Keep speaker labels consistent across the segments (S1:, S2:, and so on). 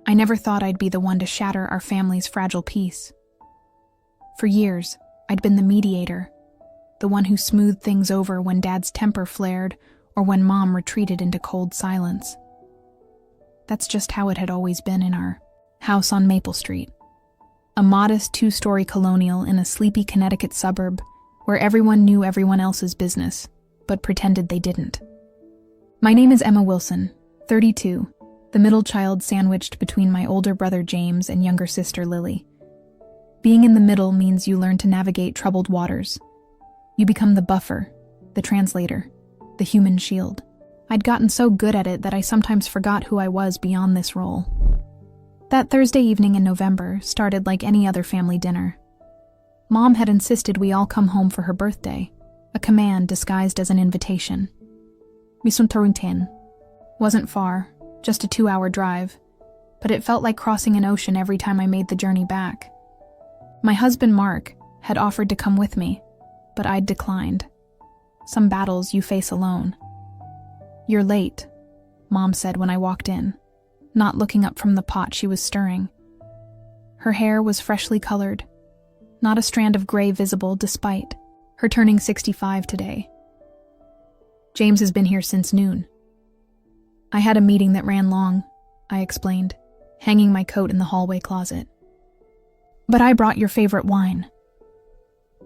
S1: I never thought I'd be the one to shatter our family's fragile peace. For years, I'd been the mediator, the one who smoothed things over when Dad's temper flared or when Mom retreated into cold silence. That's just how it had always been in our house on Maple Street, a modest 2-story colonial in a sleepy Connecticut suburb where everyone knew everyone else's business, but pretended they didn't. My name is Emma Wilson, 32, the middle child sandwiched between my older brother James and younger sister Lily. Being in the middle means you learn to navigate troubled waters. You become the buffer, the translator, the human shield. I'd gotten so good at it that I sometimes forgot who I was beyond this role. That Thursday evening in November started like any other family dinner. Mom had insisted we all come home for her birthday, a command disguised as an invitation. Misunturunten. Wasn't far, just a 2-hour drive, but it felt like crossing an ocean every time I made the journey back. My husband Mark had offered to come with me, but I'd declined. Some battles you face alone. "You're late," Mom said when I walked in, not looking up from the pot she was stirring. Her hair was freshly colored, not a strand of gray visible despite her turning 65 today. "James has been here since noon." "I had a meeting that ran long," I explained, hanging my coat in the hallway closet. "But I brought your favorite wine."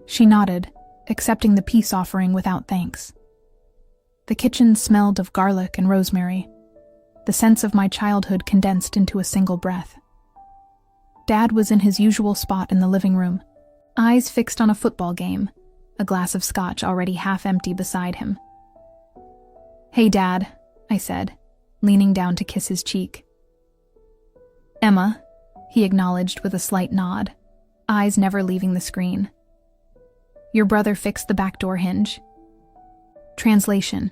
S1: She nodded, accepting the peace offering without thanks. The kitchen smelled of garlic and rosemary, the sense of my childhood condensed into a single breath. Dad was in his usual spot in the living room, eyes fixed on a football game, a glass of scotch already half empty beside him. "Hey, Dad," I said, leaning down to kiss his cheek. "Emma," he acknowledged with a slight nod, eyes never leaving the screen. "Your brother fixed the back door hinge." Translation: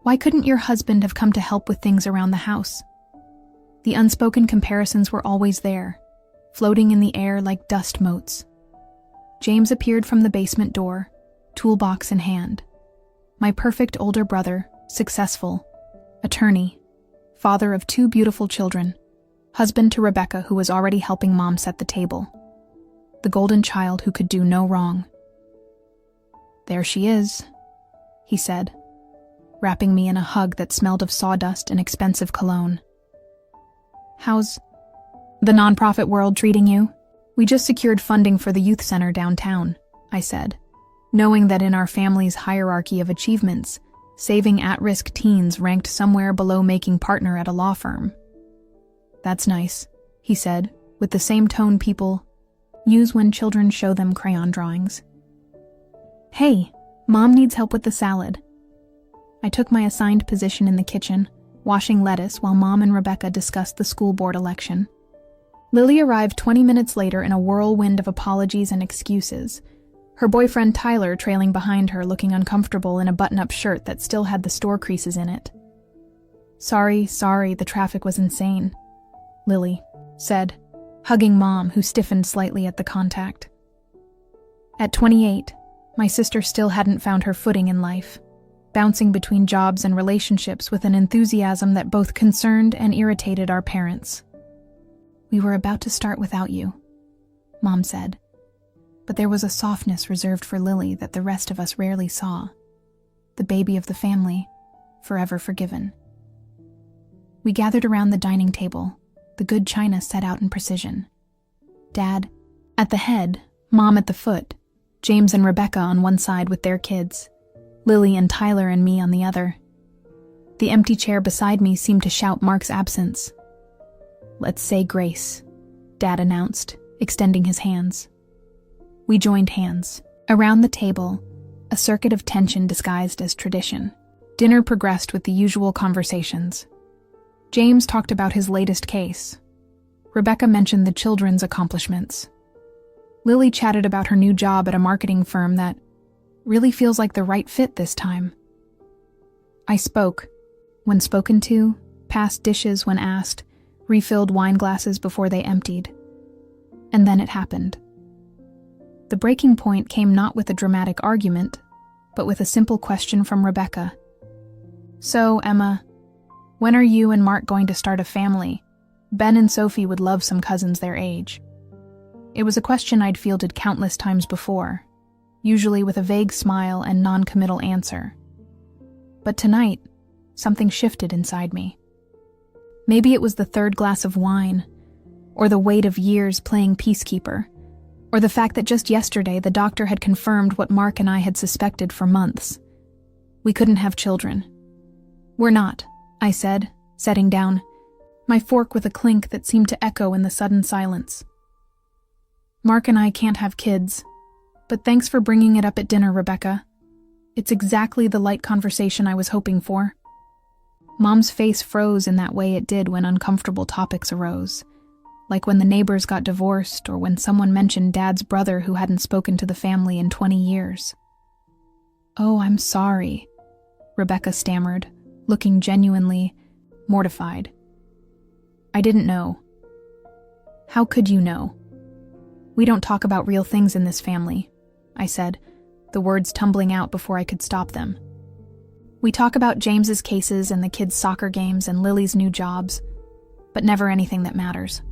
S1: Why couldn't your husband have come to help with things around the house? The unspoken comparisons were always there, floating in the air like dust motes. James appeared from the basement door, toolbox in hand. My perfect older brother, successful, attorney, father of 2 beautiful children, husband to Rebecca who was already helping Mom set the table. The golden child who could do no wrong. "There she is," he said, wrapping me in a hug that smelled of sawdust and expensive cologne. "How's the nonprofit world treating you?" "We just secured funding for the youth center downtown," I said, knowing that in our family's hierarchy of achievements, saving at-risk teens ranked somewhere below making partner at a law firm. "That's nice," he said, with the same tone people use when children show them crayon drawings. "Hey, Mom needs help with the salad." I took my assigned position in the kitchen, washing lettuce while Mom and Rebecca discussed the school board election. Lily arrived 20 minutes later in a whirlwind of apologies and excuses, her boyfriend Tyler trailing behind her looking uncomfortable in a button-up shirt that still had the store creases in it. Sorry, the traffic was insane," Lily said, hugging Mom, who stiffened slightly at the contact. At 28, my sister still hadn't found her footing in life, bouncing between jobs and relationships with an enthusiasm that both concerned and irritated our parents. "We were about to start without you," Mom said, but there was a softness reserved for Lily that the rest of us rarely saw. The baby of the family, forever forgiven. We gathered around the dining table, the good china set out in precision. Dad at the head, Mom at the foot, James and Rebecca on one side with their kids, Lily and Tyler and me on the other. The empty chair beside me seemed to shout Mark's absence. "Let's say grace," Dad announced, extending his hands. We joined hands. Around the table, a circuit of tension disguised as tradition. Dinner progressed with the usual conversations. James talked about his latest case. Rebecca mentioned the children's accomplishments. Lily chatted about her new job at a marketing firm that really feels like the right fit this time. I spoke, when spoken to, passed dishes when asked, refilled wine glasses before they emptied. And then it happened. The breaking point came not with a dramatic argument, but with a simple question from Rebecca. "So, Emma, when are you and Mark going to start a family? Ben and Sophie would love some cousins their age. It was a question I'd fielded countless times before, usually with a vague smile and non-committal answer. But tonight, something shifted inside me. Maybe it was the third glass of wine, or the weight of years playing peacekeeper, or the fact that just yesterday the doctor had confirmed what Mark and I had suspected for months. We couldn't have children. We're not, I said, setting down, my fork with a clink that seemed to echo in the sudden silence. Mark and I can't have kids, but thanks for bringing it up at dinner, Rebecca. It's exactly the light conversation I was hoping for. Mom's face froze in that way it did when uncomfortable topics arose, like when the neighbors got divorced or when someone mentioned Dad's brother who hadn't spoken to the family in 20 years. "Oh, I'm sorry," Rebecca stammered, looking genuinely mortified. "I didn't know." "How could you know?" "We don't talk about real things in this family," I said, the words tumbling out before I could stop them. "We talk about James's cases and the kids' soccer games and Lily's new jobs, but never anything that matters."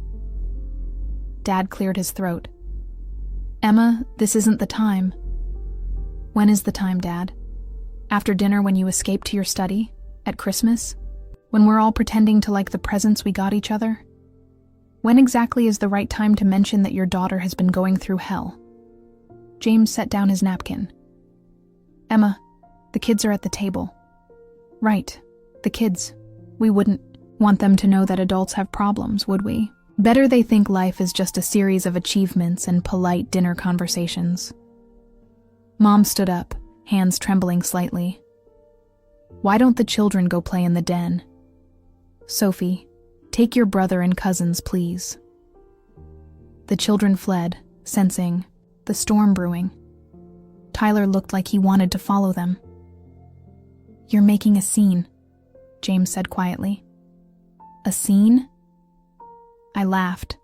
S1: Dad cleared his throat. "Emma, this isn't the time." "When is the time, Dad? After dinner when you escape to your study? At Christmas? When we're all pretending to like the presents we got each other? When exactly is the right time to mention that your daughter has been going through hell?" James set down his napkin. "Emma, the kids are at the table." "Right, the kids. We wouldn't want them to know that adults have problems, would we? Better they think life is just a series of achievements and polite dinner conversations." Mom stood up, hands trembling slightly. "Why don't the children go play in the den? Sophie, take your brother and cousins, please." The children fled, sensing the storm brewing. Tyler looked like he wanted to follow them. "You're making a scene," James said quietly. "A scene?" I laughed,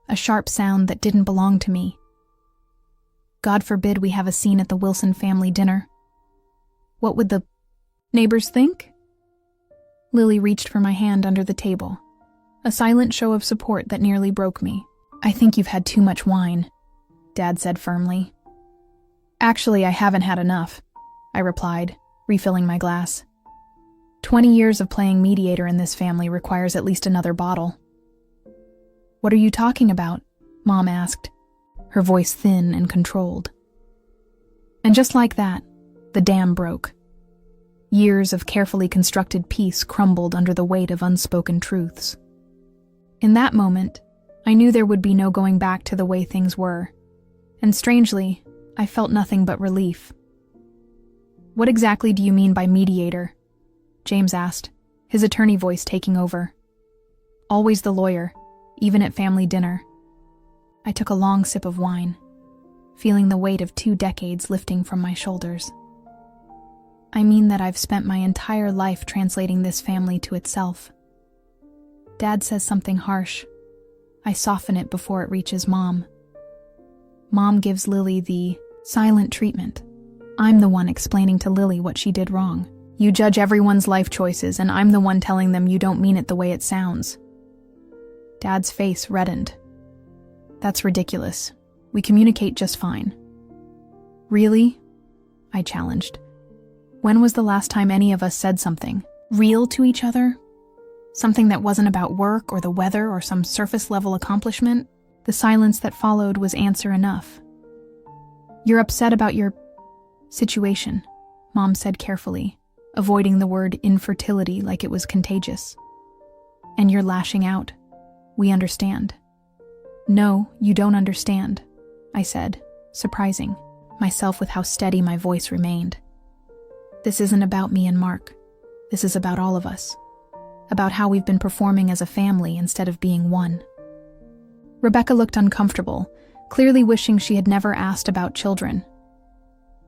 S1: a sharp sound that didn't belong to me. "God forbid we have a scene at the Wilson family dinner. What would the neighbors think?" Lily reached for my hand under the table, a silent show of support that nearly broke me. "I think you've had too much wine," Dad said firmly. "Actually, I haven't had enough," I replied, refilling my glass. 20 years of playing mediator in this family requires at least another bottle. "What are you talking about?" Mom asked, her voice thin and controlled. And just like that, the dam broke. Years of carefully constructed peace crumbled under the weight of unspoken truths. In that moment, I knew there would be no going back to the way things were, and strangely, I felt nothing but relief. "What exactly do you mean by mediator?" James asked, his attorney voice taking over. Always the lawyer, even at family dinner. I took a long sip of wine, feeling the weight of 2 decades lifting from my shoulders. "I mean that I've spent my entire life translating this family to itself. Dad says something harsh. I soften it before it reaches Mom. Mom gives Lily the silent treatment. I'm the one explaining to Lily what she did wrong. You judge everyone's life choices, and I'm the one telling them you don't mean it the way it sounds." Dad's face reddened. "That's ridiculous. We communicate just fine." "Really?" I challenged. "When was the last time any of us said something real to each other? Something that wasn't about work or the weather or some surface-level accomplishment?" The silence that followed was answer enough. "You're upset about your situation," Mom said carefully, avoiding the word infertility like it was contagious. "And you're lashing out. We understand." "No, you don't understand," I said, surprising myself with how steady my voice remained. "This isn't about me and Mark. This is about all of us. About how we've been performing as a family instead of being one." Rebecca looked uncomfortable, clearly wishing she had never asked about children.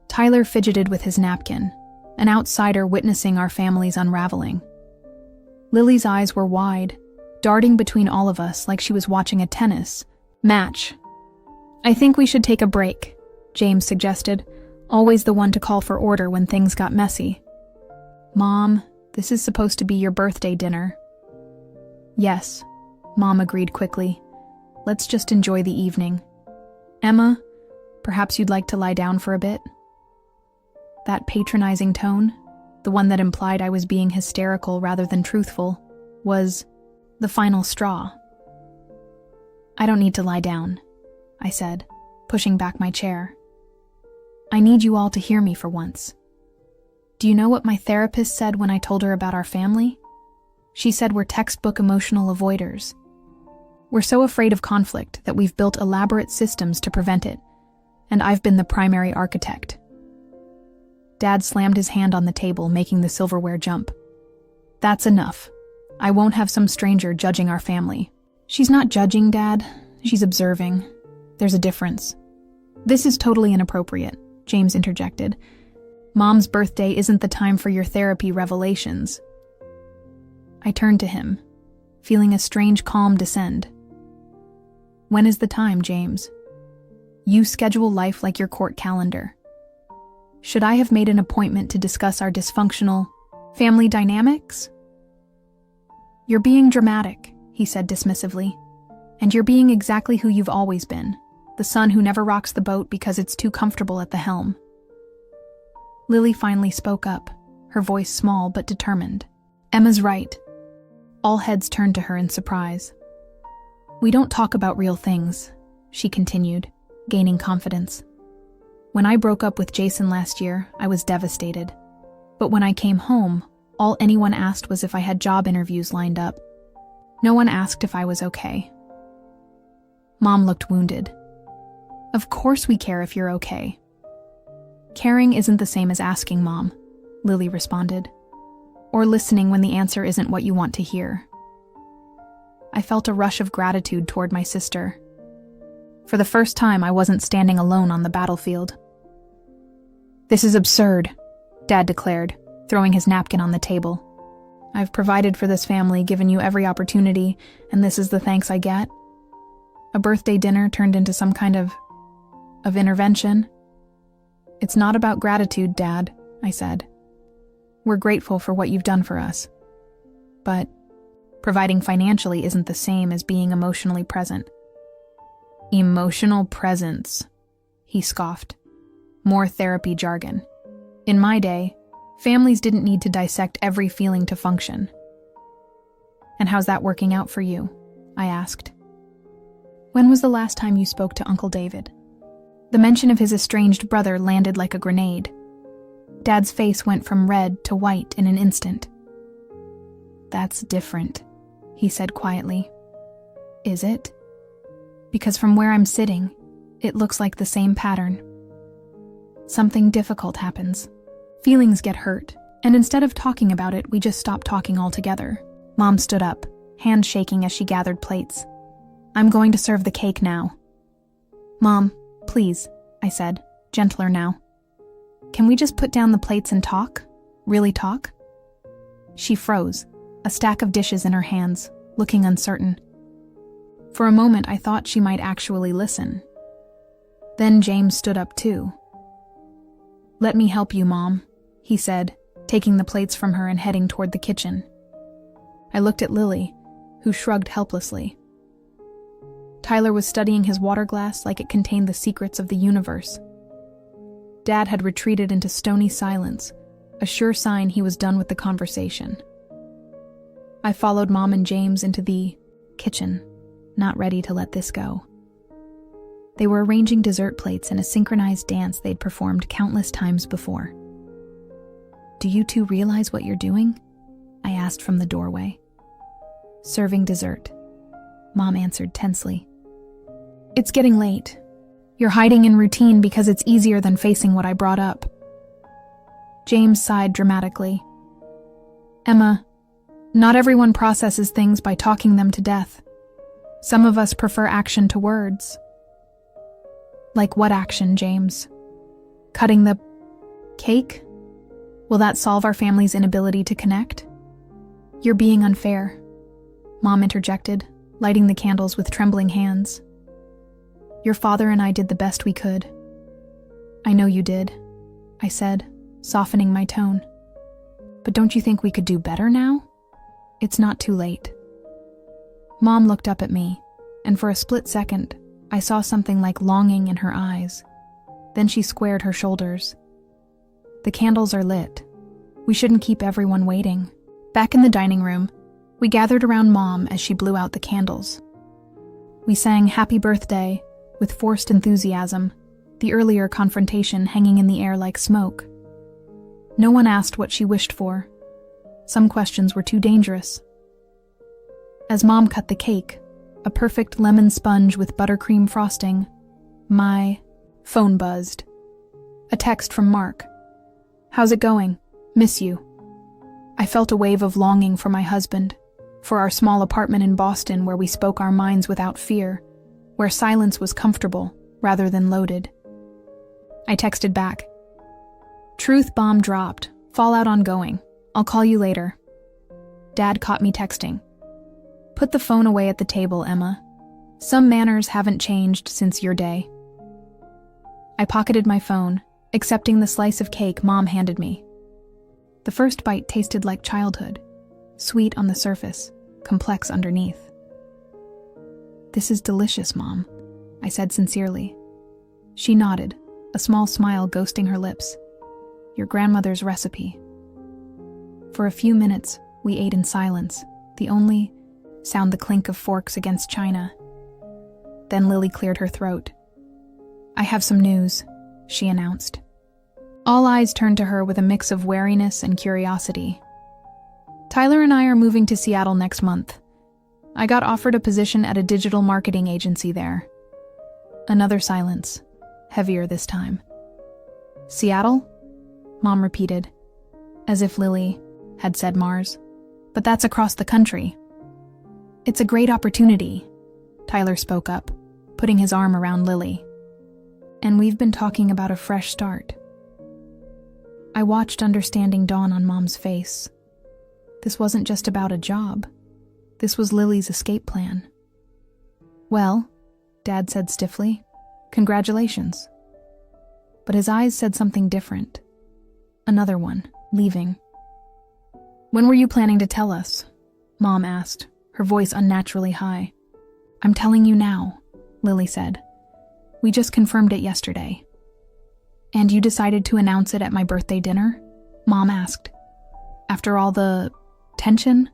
S1: Tyler fidgeted with his napkin, an outsider witnessing our family's unraveling. Lily's eyes were wide, darting between all of us like she was watching a tennis match. "I think we should take a break," James suggested, always the one to call for order when things got messy. "Mom, this is supposed to be your birthday dinner." "Yes," Mom agreed quickly. Let's just enjoy the evening. Emma, perhaps you'd like to lie down for a bit? That patronizing tone, the one that implied I was being hysterical rather than truthful, was the final straw. I don't need to lie down, I said, pushing back my chair. I need you all to hear me for once. Do you know what my therapist said when I told her about our family? She said we're textbook emotional avoiders. We're so afraid of conflict that we've built elaborate systems to prevent it, and I've been the primary architect. Dad slammed his hand on the table, making the silverware jump. That's enough. I won't have some stranger judging our family. She's not judging, Dad. She's observing. There's a difference. This is totally inappropriate, James interjected. Mom's birthday isn't the time for your therapy revelations. I turned to him, feeling a strange calm descend. When is the time, James? You schedule life like your court calendar. Should I have made an appointment to discuss our dysfunctional family dynamics? You're being dramatic, he said dismissively. And you're being exactly who you've always been, the son who never rocks the boat because it's too comfortable at the helm. Lily finally spoke up, her voice small but determined. Emma's right. All heads turned to her in surprise. We don't talk about real things, she continued, gaining confidence. When I broke up with Jason last year, I was devastated. But when I came home, all anyone asked was if I had job interviews lined up. No one asked if I was okay. Mom looked wounded. Of course we care if you're okay. Caring isn't the same as asking, Mom, Lily responded. Or listening when the answer isn't what you want to hear. I felt a rush of gratitude toward my sister. For the first time, I wasn't standing alone on the battlefield. This is absurd, Dad declared, throwing his napkin on the table. I've provided for this family, given you every opportunity, and this is the thanks I get? A birthday dinner turned into some kind of intervention? It's not about gratitude, Dad, I said. We're grateful for what you've done for us. But providing financially isn't the same as being emotionally present. Emotional presence, he scoffed. More therapy jargon. In my day, families didn't need to dissect every feeling to function. And how's that working out for you? I asked. When was the last time you spoke to Uncle David? The mention of his estranged brother landed like a grenade. Dad's face went from red to white in an instant. That's different, he said quietly. Is it? Because from where I'm sitting, it looks like the same pattern. Something difficult happens. Feelings get hurt, and instead of talking about it, we just stop talking altogether. Mom stood up, hands shaking as she gathered plates. I'm going to serve the cake now. Mom, please, I said, gentler now. Can we just put down the plates and talk? Really talk? She froze, a stack of dishes in her hands, looking uncertain. For a moment, I thought she might actually listen. Then James stood up too. Let me help you, Mom, he said, taking the plates from her and heading toward the kitchen. I looked at Lily, who shrugged helplessly. Tyler was studying his water glass like it contained the secrets of the universe. Dad had retreated into stony silence, a sure sign he was done with the conversation. I followed Mom and James into the kitchen, not ready to let this go. They were arranging dessert plates in a synchronized dance they'd performed countless times before. Do you two realize what you're doing? I asked from the doorway. Serving dessert, Mom answered tensely. It's getting late. You're hiding in routine because it's easier than facing what I brought up. James sighed dramatically. Emma, not everyone processes things by talking them to death. Some of us prefer action to words. Like what action, James? Cutting the cake? Will that solve our family's inability to connect? You're being unfair, Mom interjected, lighting the candles with trembling hands. Your father and I did the best we could. I know you did, I said, softening my tone. But don't you think we could do better now? It's not too late. Mom looked up at me, and for a split second, I saw something like longing in her eyes. Then she squared her shoulders. The candles are lit. We shouldn't keep everyone waiting. Back in the dining room, we gathered around Mom as she blew out the candles. We sang Happy Birthday with forced enthusiasm, the earlier confrontation hanging in the air like smoke. No one asked what she wished for. Some questions were too dangerous. As Mom cut the cake, a perfect lemon sponge with buttercream frosting, my phone buzzed. A text from Mark. "How's it going? Miss you." I felt a wave of longing for my husband, for our small apartment in Boston where we spoke our minds without fear, where silence was comfortable rather than loaded. I texted back. "Truth bomb dropped. Fallout ongoing. I'll call you later." Dad caught me texting. "Put the phone away at the table, Emma. Some manners haven't changed since your day." I pocketed my phone, accepting the slice of cake Mom handed me. The first bite tasted like childhood, sweet on the surface, complex underneath. "This is delicious, Mom," I said sincerely. She nodded, a small smile ghosting her lips. "Your grandmother's recipe." For a few minutes, we ate in silence, the only sound the clink of forks against china. Then Lily cleared her throat. "I have some news," she announced. All eyes turned to her with a mix of wariness and curiosity. "Tyler and I are moving to Seattle next month. I got offered a position at a digital marketing agency there." Another silence, heavier this time. "Seattle?" Mom repeated, as if Lily had said Mars. "But that's across the country." "It's a great opportunity," Tyler spoke up, putting his arm around Lily. "And we've been talking about a fresh start." I watched understanding dawn on Mom's face. This wasn't just about a job. This was Lily's escape plan. "Well," Dad said stiffly, "congratulations." But his eyes said something different. Another one, leaving. "When were you planning to tell us?" Mom asked, her voice unnaturally high. "I'm telling you now," Lily said. "We just confirmed it yesterday." "And you decided to announce it at my birthday dinner?" Mom asked. "After all the tension?"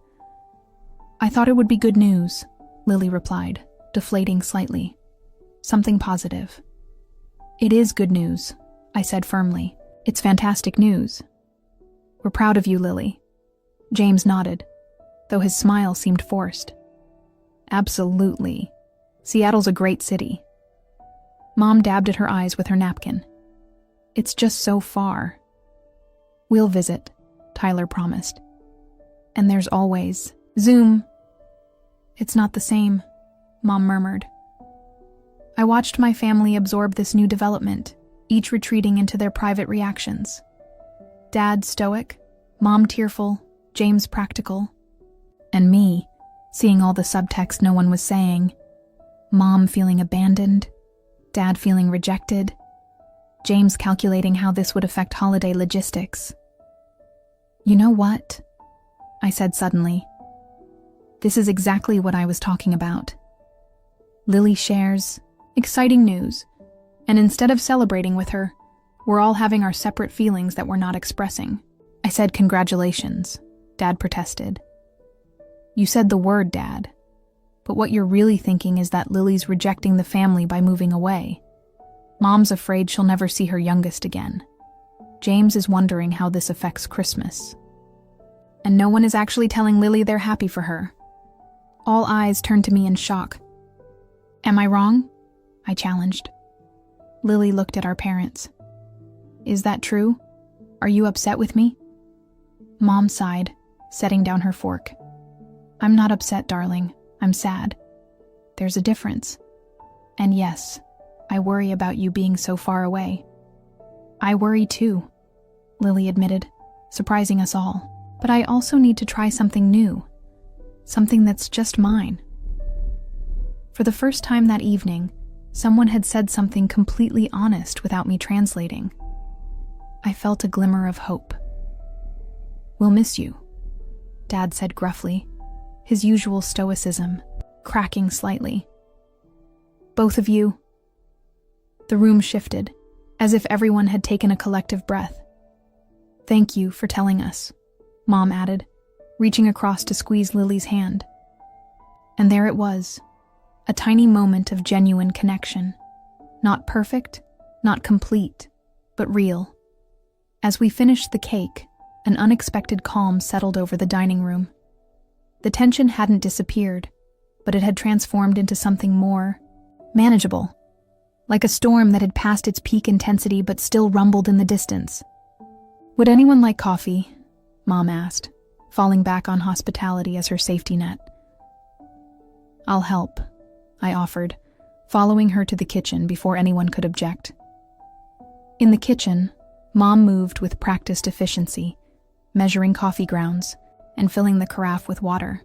S1: "I thought it would be good news," Lily replied, deflating slightly. "Something positive." "It is good news," I said firmly. "It's fantastic news." "We're proud of you, Lily." James nodded, though his smile seemed forced. "Absolutely. Seattle's a great city." Mom dabbed at her eyes with her napkin. "It's just so far." "We'll visit," Tyler promised. "And there's always Zoom." "It's not the same," Mom murmured. I watched my family absorb this new development, each retreating into their private reactions. Dad stoic, Mom tearful, James practical. And me, seeing all the subtext no one was saying. Mom feeling abandoned, Dad feeling rejected, James calculating how this would affect holiday logistics. "You know what?" I said suddenly. "This is exactly what I was talking about." Lily shares exciting news, and instead of celebrating with her, we're all having our separate feelings that we're not expressing. I said congratulations, Dad protested. "You said the word, Dad. But what you're really thinking is that Lily's rejecting the family by moving away. Mom's afraid she'll never see her youngest again. James is wondering how this affects Christmas. And no one is actually telling Lily they're happy for her." All eyes turned to me in shock. "Am I wrong?" I challenged. Lily looked at our parents. "Is that true? Are you upset with me?" Mom sighed, setting down her fork. "I'm not upset, darling. I'm sad. There's a difference. And yes, I worry about you being so far away." "I worry too," Lily admitted, surprising us all. "But I also need to try something new. Something that's just mine." For the first time that evening, someone had said something completely honest without me translating. I felt a glimmer of hope. "We'll miss you," Dad said gruffly, his usual stoicism. cracking slightly. "Both of you." The room shifted, as if everyone had taken a collective breath. "Thank you for telling us," Mom added, reaching across to squeeze Lily's hand. And there it was, a tiny moment of genuine connection. Not perfect, not complete, but real. As we finished the cake, an unexpected calm settled over the dining room. The tension hadn't disappeared, but it had transformed into something more manageable, like a storm that had passed its peak intensity but still rumbled in the distance. "Would anyone like coffee?" Mom asked, falling back on hospitality as her safety net. "I'll help," I offered, following her to the kitchen before anyone could object. In the kitchen, Mom moved with practiced efficiency, measuring coffee grounds and filling the carafe with water.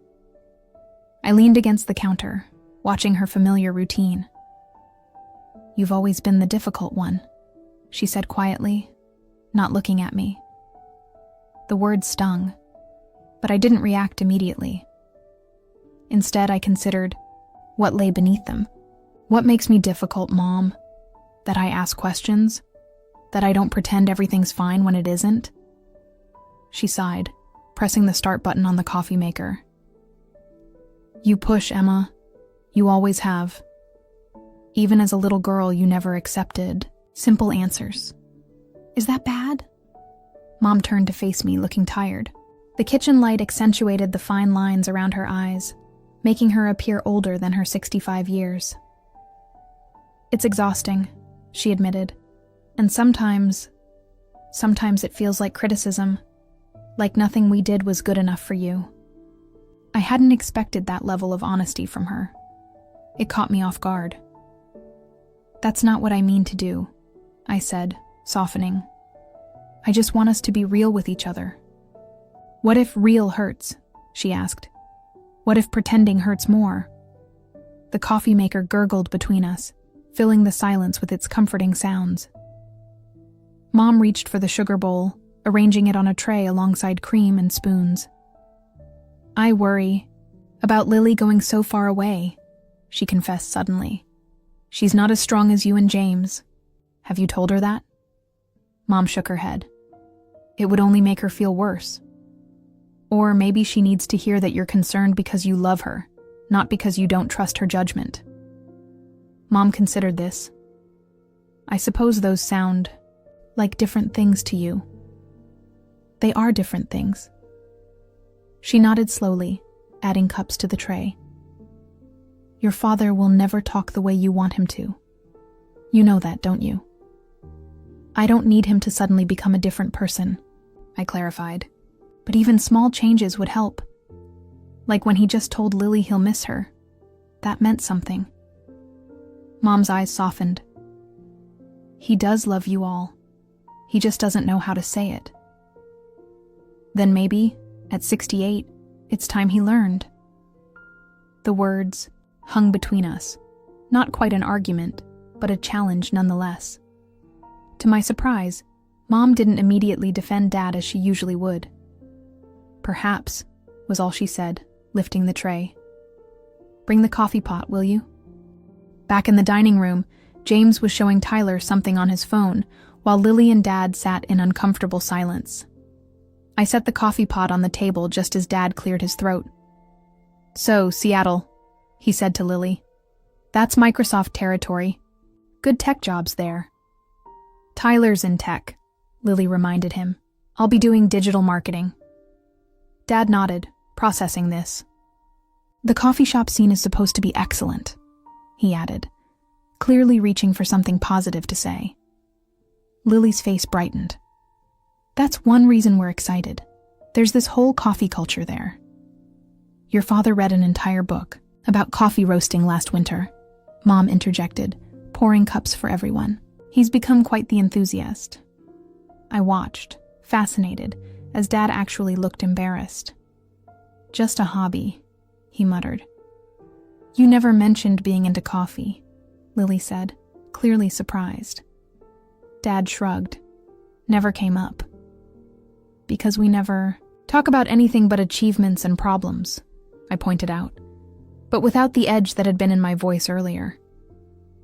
S1: I leaned against the counter, watching her familiar routine. "You've always been the difficult one," she said quietly, not looking at me. The words stung, but I didn't react immediately. Instead, I considered what lay beneath them. "What makes me difficult, Mom? That I ask questions? That I don't pretend everything's fine when it isn't?" She sighed, pressing the start button on the coffee maker. "You push, Emma. You always have. Even as a little girl, you never accepted simple answers." "Is that bad?" Mom turned to face me, looking tired. The kitchen light accentuated the fine lines around her eyes, making her appear older than her 65 years. "It's exhausting," she admitted. "And sometimes it feels like criticism, like nothing we did was good enough for you." I hadn't expected that level of honesty from her. It caught me off guard. "That's not what I mean to do," I said, softening. "I just want us to be real with each other." "What if real hurts?" she asked. "What if pretending hurts more?" The coffee maker gurgled between us, filling the silence with its comforting sounds. Mom reached for the sugar bowl, arranging it on a tray alongside cream and spoons. "I worry about Lily going so far away," she confessed suddenly. "She's not as strong as you and James. Have you told her that?" Mom shook her head. "It would only make her feel worse. Or maybe she needs to hear that you're concerned because you love her, not because you don't trust her judgment." Mom considered this. "I suppose those sound like different things to you." "They are different things." She nodded slowly, adding cups to the tray. "Your father will never talk the way you want him to. You know that, don't you?" "I don't need him to suddenly become a different person," I clarified. "But even small changes would help. Like when he just told Lily he'll miss her. That meant something." Mom's eyes softened. "He does love you all. He just doesn't know how to say it." "Then maybe, at 68, it's time he learned." The words hung between us, not quite an argument, but a challenge nonetheless. To my surprise, Mom didn't immediately defend Dad as she usually would. "Perhaps," was all she said, lifting the tray. "Bring the coffee pot, will you?" Back in the dining room, James was showing Tyler something on his phone, while Lily and Dad sat in uncomfortable silence. I set the coffee pot on the table just as Dad cleared his throat. "So, Seattle," he said to Lily. "That's Microsoft territory. Good tech jobs there." "Tyler's in tech," Lily reminded him. "I'll be doing digital marketing." Dad nodded, processing this. "The coffee shop scene is supposed to be excellent," he added, clearly reaching for something positive to say. Lily's face brightened. "That's one reason we're excited. There's this whole coffee culture there." "Your father read an entire book about coffee roasting last winter," Mom interjected, pouring cups for everyone. "He's become quite the enthusiast." I watched, fascinated, as Dad actually looked embarrassed. "Just a hobby," he muttered. "You never mentioned being into coffee," Lily said, clearly surprised. Dad shrugged. "Never came up." "Because we never talk about anything but achievements and problems," I pointed out. but without the edge that had been in my voice earlier.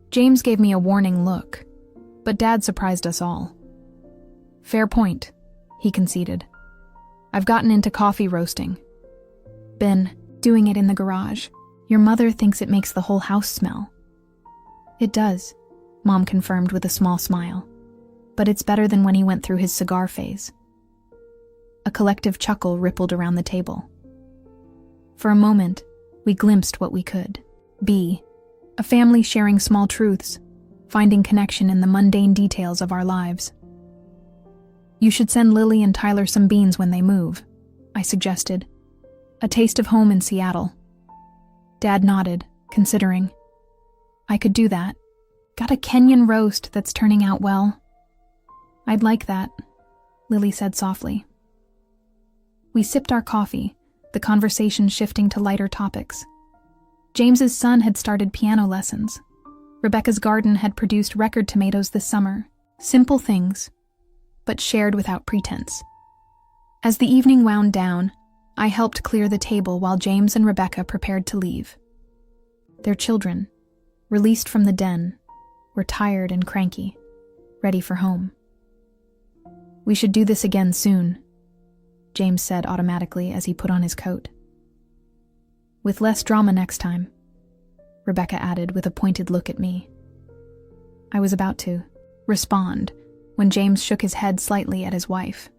S1: James gave me a warning look, but Dad surprised us all. Fair point, he conceded. I've gotten into coffee roasting. Been doing it in the garage. Your mother thinks it makes the whole house smell. It does, Mom confirmed with a small smile. But it's better than when he went through his cigar phase. A collective chuckle rippled around the table. For a moment, we glimpsed what we could be. A family sharing small truths, finding connection in the mundane details of our lives. You should send Lily and Tyler some beans when they move, I suggested. A taste of home in Seattle. Dad nodded, considering. I could do that. Got a Kenyan roast that's turning out well. I'd like that, Lily said softly. We sipped our coffee, the conversation shifting to lighter topics. James's son had started piano lessons. Rebecca's garden had produced record tomatoes this summer. Simple things, but shared without pretense. As the evening wound down, I helped clear the table while James and Rebecca prepared to leave. Their children, released from the den, were tired and cranky, ready for home. We should do this again soon, James said automatically as he put on his coat. With less drama next time, Rebecca added with a pointed look at me. I was about to respond when James shook his head slightly at his wife.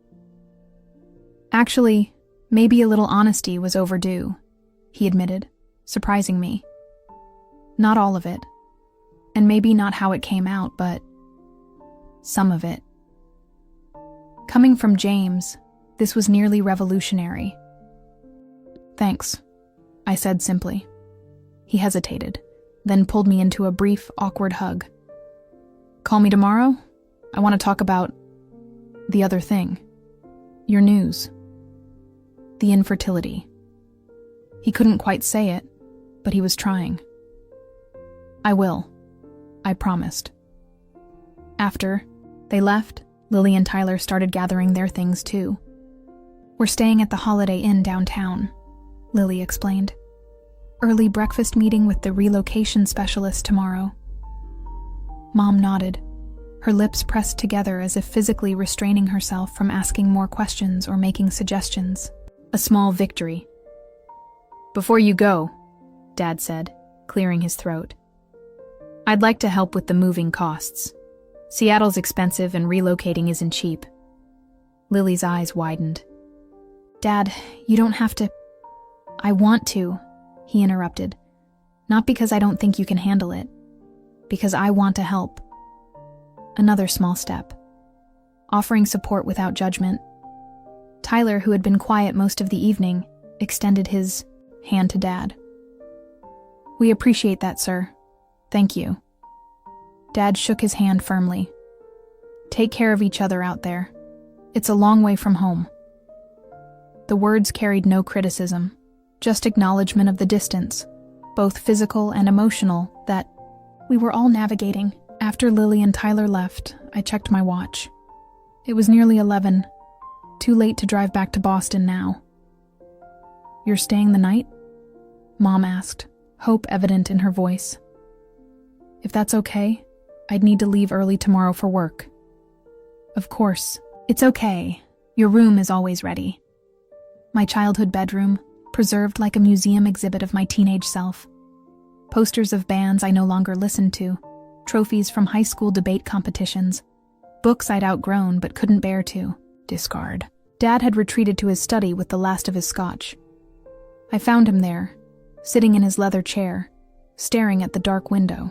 S1: Actually, maybe a little honesty was overdue, he admitted, surprising me. Not all of it, and maybe not how it came out, but some of it. Coming from James, this was nearly revolutionary. Thanks, I said simply. He hesitated, then pulled me into a brief, awkward hug. Call me tomorrow? I want to talk about the other thing. Your news. The infertility. He couldn't quite say it, but he was trying. I will, I promised. After they left, Lily and Tyler started gathering their things too. We're staying at the Holiday Inn downtown, Lily explained. Early breakfast meeting with the relocation specialist tomorrow. Mom nodded, her lips pressed together as if physically restraining herself from asking more questions or making suggestions. A small victory. Before you go, Dad said, clearing his throat. I'd like to help with the moving costs. Seattle's expensive and relocating isn't cheap. Lily's eyes widened. Dad, you don't have to. I want to, he interrupted. Not because I don't think you can handle it. Because I want to help. Another small step. Offering support without judgment. Tyler, who had been quiet most of the evening, extended his hand to Dad. We appreciate that, sir. Thank you. Dad shook his hand firmly. Take care of each other out there. It's a long way from home. The words carried no criticism, just acknowledgement of the distance, both physical and emotional, that we were all navigating. After Lily and Tyler left, I checked my watch. It was nearly 11. Too late to drive back to Boston now. You're staying the night? Mom asked, hope evident in her voice. If that's okay, I'd need to leave early tomorrow for work. Of course, it's okay. Your room is always ready. My childhood bedroom, preserved like a museum exhibit of my teenage self. Posters of bands I no longer listened to, trophies from high school debate competitions, books I'd outgrown but couldn't bear to discard. Dad had retreated to his study with the last of his scotch. I found him there, sitting in his leather chair, staring at the dark window.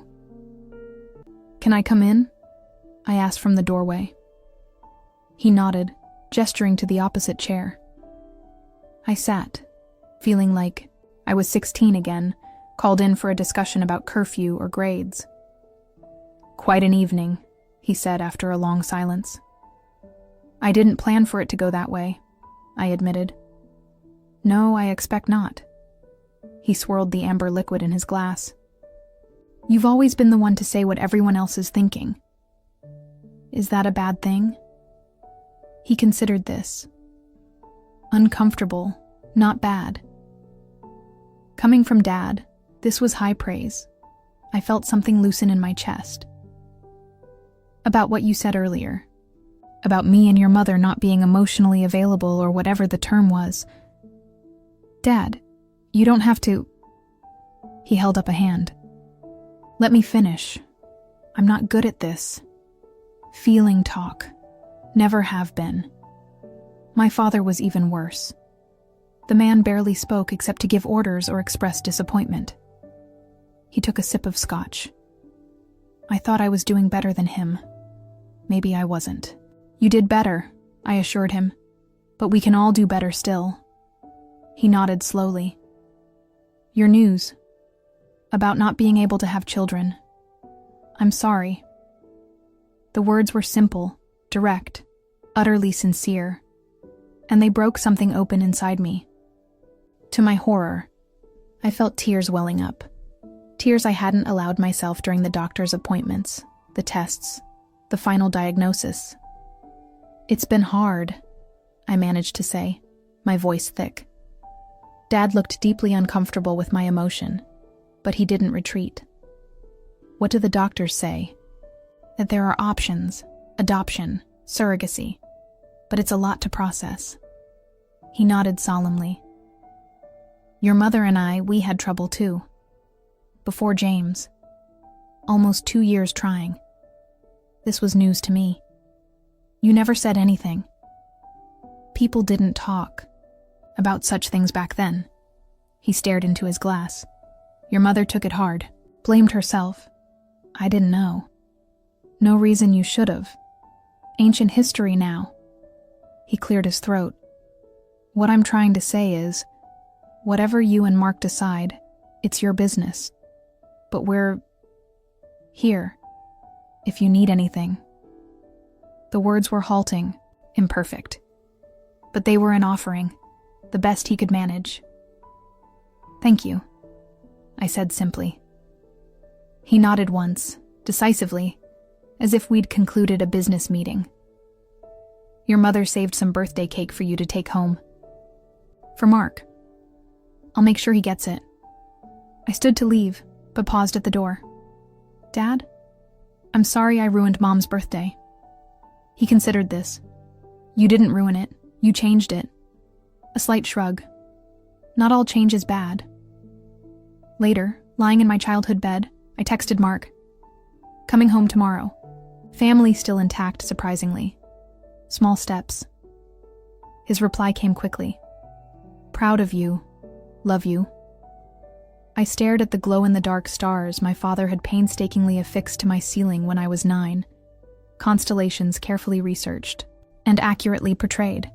S1: Can I come in? I asked from the doorway. He nodded, gesturing to the opposite chair. I sat, feeling like I was 16 again, called in for a discussion about curfew or grades. Quite an evening, he said after a long silence. I didn't plan for it to go that way, I admitted. No, I expect not. He swirled the amber liquid in his glass. You've always been the one to say what everyone else is thinking. Is that a bad thing? He considered this. Uncomfortable, not bad. Coming from Dad, This was high praise. I felt something loosen in my chest. About what you said earlier. About me and your mother not being emotionally available or whatever the term was. Dad, you don't have to... He held up a hand. Let me finish. I'm not good at this. Feeling talk. Never have been. My father was even worse. The man barely spoke except to give orders or express disappointment. He took a sip of scotch. I thought I was doing better than him. Maybe I wasn't. You did better, I assured him. But we can all do better still. He nodded slowly. Your news. About not being able to have children. I'm sorry. The words were simple, direct, utterly sincere, and they broke something open inside me. To my horror, I felt tears welling up. Tears I hadn't allowed myself during the doctor's appointments, the tests, the final diagnosis. It's been hard, I managed to say, my voice thick. Dad looked deeply uncomfortable with my emotion, but he didn't retreat. What do the doctors say? That there are options, adoption, surrogacy, but it's a lot to process. He nodded solemnly. Your mother and I, we had trouble too. Before James. Almost 2 years trying. This was news to me. You never said anything. People didn't talk about such things back then. He stared into his glass. Your mother took it hard, blamed herself. I didn't know. No reason you should have. Ancient history now. He cleared his throat. What I'm trying to say is, whatever you and Mark decide, it's your business. But we're here, if you need anything. The words were halting, imperfect. But they were an offering, the best he could manage. Thank you, I said simply. He nodded once, decisively, as if we'd concluded a business meeting. Your mother saved some birthday cake for you to take home. For Mark. I'll make sure he gets it. I stood to leave, but paused at the door. Dad? I'm sorry I ruined Mom's birthday. He considered this. You didn't ruin it. You changed it. A slight shrug. Not all change is bad. Later, lying in my childhood bed, I texted Mark. Coming home tomorrow. Family still intact, surprisingly. Small steps. His reply came quickly. Proud of you. Love you. I stared at the glow-in-the-dark stars my father had painstakingly affixed to my ceiling when I was 9. Constellations carefully researched and accurately portrayed.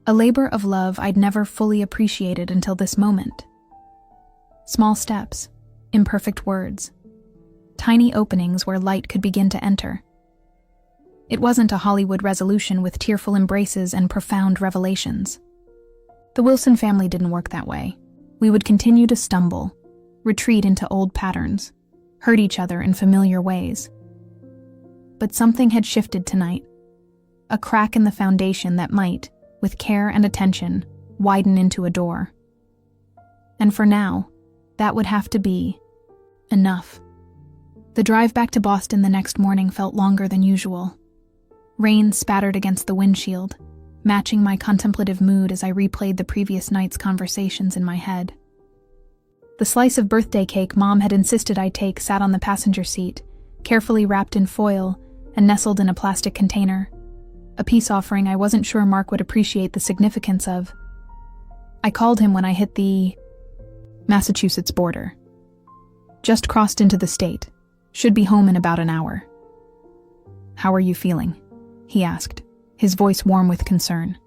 S1: A labor of love I'd never fully appreciated until this moment. Small steps, imperfect words, tiny openings where light could begin to enter. It wasn't a Hollywood resolution with tearful embraces and profound revelations. The Wilson family didn't work that way. We would continue to stumble, retreat into old patterns, hurt each other in familiar ways. But something had shifted tonight. A crack in the foundation that might, with care and attention, widen into a door. And for now, that would have to be enough. The drive back to Boston the next morning felt longer than usual. Rain spattered against the windshield, matching my contemplative mood as I replayed the previous night's conversations in my head. The slice of birthday cake Mom had insisted I take sat on the passenger seat, carefully wrapped in foil and nestled in a plastic container, a peace offering I wasn't sure Mark would appreciate the significance of. I called him when I hit the Massachusetts border. Just crossed into the state. Should be home in about an hour. How are you feeling? He asked, his voice warm with concern.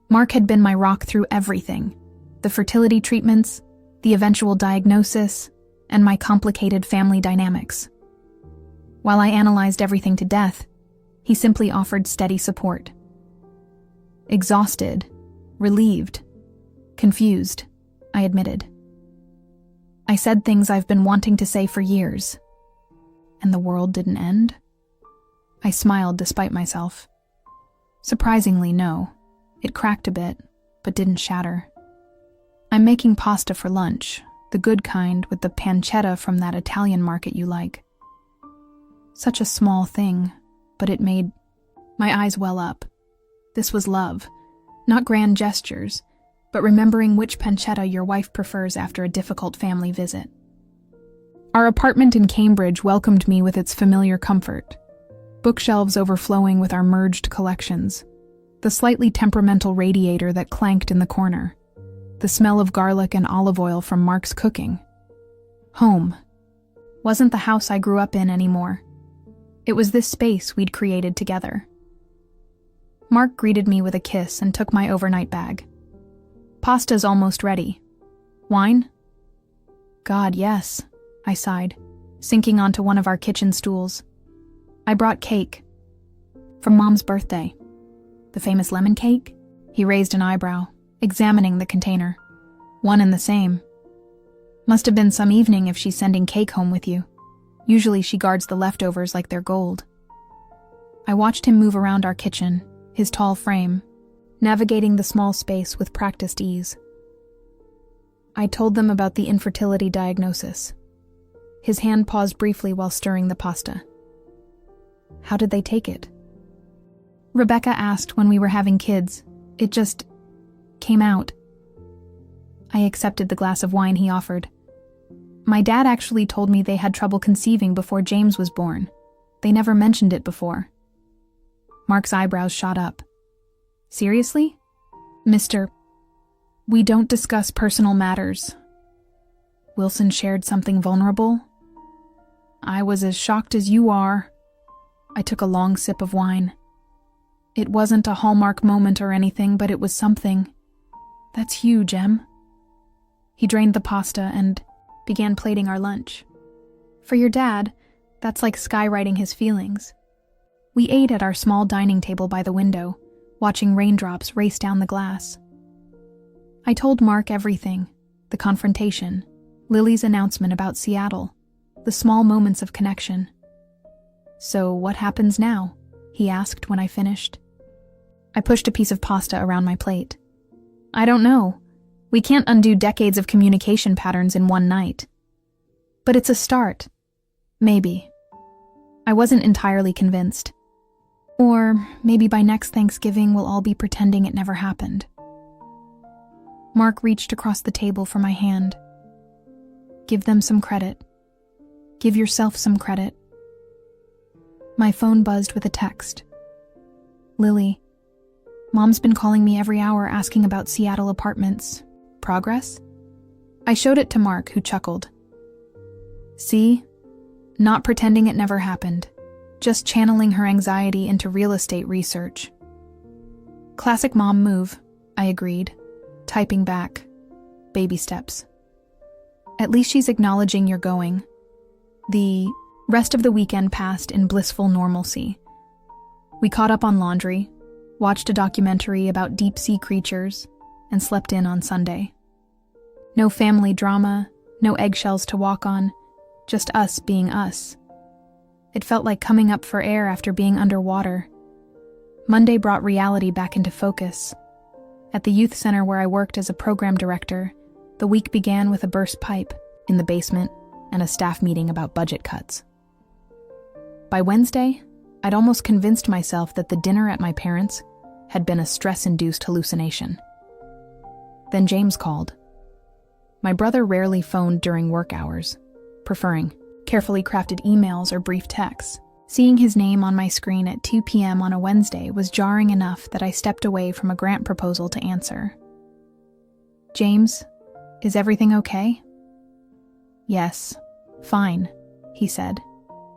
S1: Mark had been my rock through everything. The fertility treatments, the eventual diagnosis, and my complicated family dynamics. While I analyzed everything to death, he simply offered steady support. Exhausted, relieved, confused, I admitted. I said things I've been wanting to say for years. And the world didn't end? I smiled despite myself. Surprisingly, no. It cracked a bit, but didn't shatter. I'm making pasta for lunch. The good kind with the pancetta from that Italian market you like. Such a small thing, but it made my eyes well up. This was love. Not grand gestures, but remembering which pancetta your wife prefers after a difficult family visit. Our apartment in Cambridge welcomed me with its familiar comfort. Bookshelves overflowing with our merged collections. The slightly temperamental radiator that clanked in the corner. The smell of garlic and olive oil from Mark's cooking. Home. Wasn't the house I grew up in anymore. It was this space we'd created together. Mark greeted me with a kiss and took my overnight bag. Pasta's almost ready. Wine? God, yes, I sighed, sinking onto one of our kitchen stools. I brought cake. From Mom's birthday. The famous lemon cake? He raised an eyebrow, examining the container. One and the same. Must have been some evening if she's sending cake home with you. Usually she guards the leftovers like they're gold. I watched him move around our kitchen, his tall frame, navigating the small space with practiced ease. I told them about the infertility diagnosis. His hand paused briefly while stirring the pasta. How did they take it? Rebecca asked when we were having kids. It just came out. I accepted the glass of wine he offered. My dad actually told me they had trouble conceiving before James was born. They never mentioned it before. Mark's eyebrows shot up. Seriously? Mr. We don't discuss personal matters. Wilson shared something vulnerable. I was as shocked as you are. I took a long sip of wine. It wasn't a hallmark moment or anything, but it was something. That's huge, Em. He drained the pasta and began plating our lunch. For your dad, that's like skywriting his feelings. We ate at our small dining table by the window, watching raindrops race down the glass. I told Mark everything, the confrontation, Lily's announcement about Seattle, the small moments of connection. So what happens now? He asked when I finished. I pushed a piece of pasta around my plate. I don't know. We can't undo decades of communication patterns in one night. But it's a start. Maybe. I wasn't entirely convinced. Or maybe by next Thanksgiving we'll all be pretending it never happened. Mark reached across the table for my hand. Give them some credit. Give yourself some credit. My phone buzzed with a text. Lily, Mom's been calling me every hour asking about Seattle apartments. Progress? I showed it to Mark, who chuckled. See? Not pretending it never happened. Just channeling her anxiety into real estate research. Classic mom move, I agreed, typing back. Baby steps. At least she's acknowledging you're going. The rest of the weekend passed in blissful normalcy. We caught up on laundry, watched a documentary about deep-sea creatures, and slept in on Sunday. No family drama, no eggshells to walk on, just us being us. It felt like coming up for air after being underwater. Monday brought reality back into focus. At the youth center where I worked as a program director, the week began with a burst pipe in the basement and a staff meeting about budget cuts. By Wednesday, I'd almost convinced myself that the dinner at my parents' had been a stress-induced hallucination. Then James called. My brother rarely phoned during work hours, preferring carefully crafted emails or brief texts. Seeing his name on my screen at 2 p.m. on a Wednesday was jarring enough that I stepped away from a grant proposal to answer. James, is everything okay? Yes, fine, he said,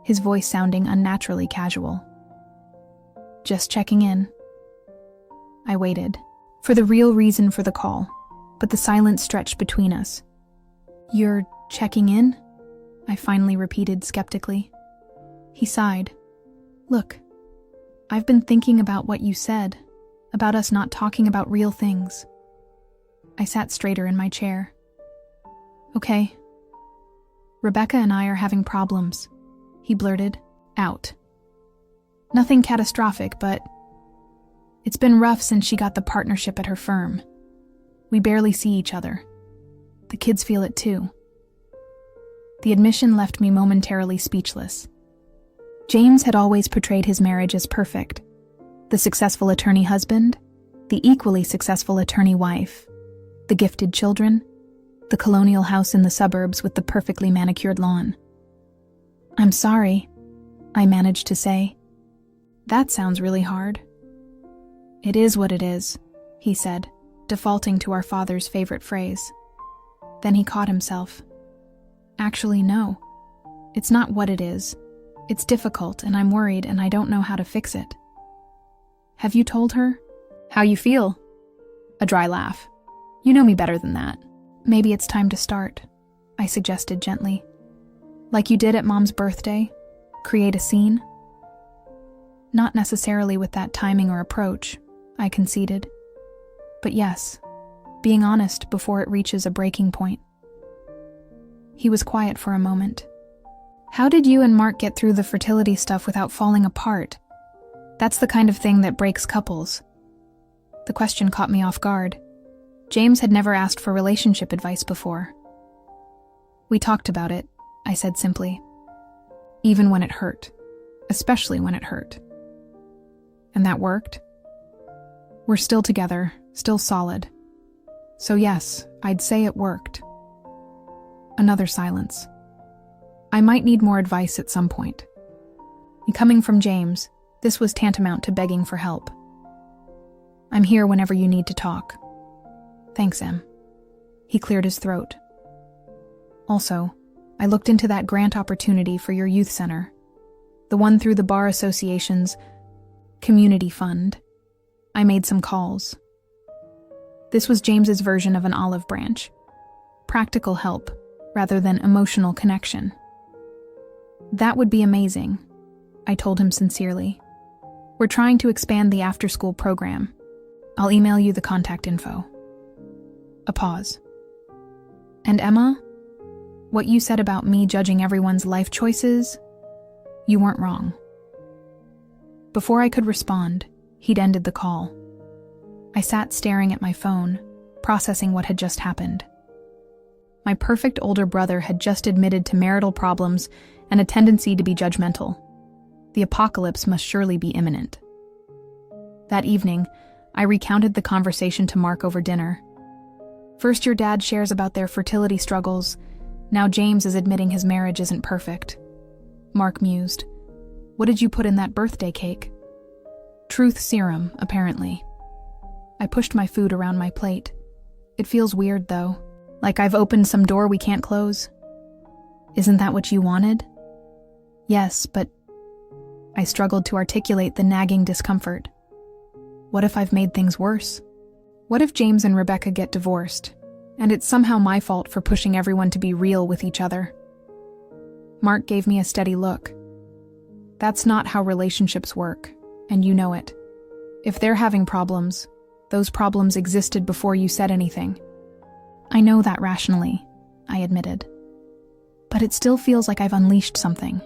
S1: his voice sounding unnaturally casual. Just checking in. I waited, for the real reason for the call, but the silence stretched between us. You're checking in? I finally repeated skeptically. He sighed. Look, I've been thinking about what you said, about us not talking about real things. I sat straighter in my chair. Okay. Rebecca and I are having problems, he blurted out. Nothing catastrophic, but it's been rough since she got the partnership at her firm. We barely see each other. The kids feel it too. The admission left me momentarily speechless. James had always portrayed his marriage as perfect. The successful attorney husband, the equally successful attorney wife, the gifted children, the colonial house in the suburbs with the perfectly manicured lawn. "I'm sorry," I managed to say. "That sounds really hard." "It is what it is," he said, defaulting to our father's favorite phrase. Then he caught himself. "Actually, no. It's not what it is. It's difficult, and I'm worried, and I don't know how to fix it." "Have you told her how you feel?" A dry laugh. "You know me better than that." "Maybe it's time to start," I suggested gently. "Like you did at Mom's birthday? Create a scene?" "Not necessarily with that timing or approach," I conceded. "But yes, being honest before it reaches a breaking point." He was quiet for a moment. "How did you and Mark get through the fertility stuff without falling apart? That's the kind of thing that breaks couples." The question caught me off guard. James had never asked for relationship advice before. "We talked about it," I said simply. "Even when it hurt. Especially when it hurt." "And that worked?" "We're still together, still solid. So yes, I'd say it worked." Another silence. I might need more advice at some point. Coming from James, this was tantamount to begging for help. "I'm here whenever you need to talk." "Thanks, Em." He cleared his throat. "Also, I looked into that grant opportunity for your youth center. The one through the Bar Association's community fund. I made some calls." This was James's version of an olive branch. Practical help, rather than emotional connection. "That would be amazing," I told him sincerely. "We're trying to expand the after-school program. I'll email you the contact info." A pause. "And Emma, what you said about me judging everyone's life choices, you weren't wrong." Before I could respond, he'd ended the call. I sat staring at my phone, processing what had just happened. My perfect older brother had just admitted to marital problems and a tendency to be judgmental. The apocalypse must surely be imminent. That evening, I recounted the conversation to Mark over dinner. First your dad shares about their fertility struggles. Now James is admitting his marriage isn't perfect. Mark mused. "What did you put in that birthday cake?" "Truth serum, apparently." I pushed my food around my plate. "It feels weird, though. Like I've opened some door we can't close." "Isn't that what you wanted?" "Yes, but..." I struggled to articulate the nagging discomfort. What if I've made things worse? What if James and Rebecca get divorced, and it's somehow my fault for pushing everyone to be real with each other? Mark gave me a steady look. "That's not how relationships work, and you know it. If they're having problems, those problems existed before you said anything." "I know that rationally," I admitted. "But it still feels like I've unleashed something."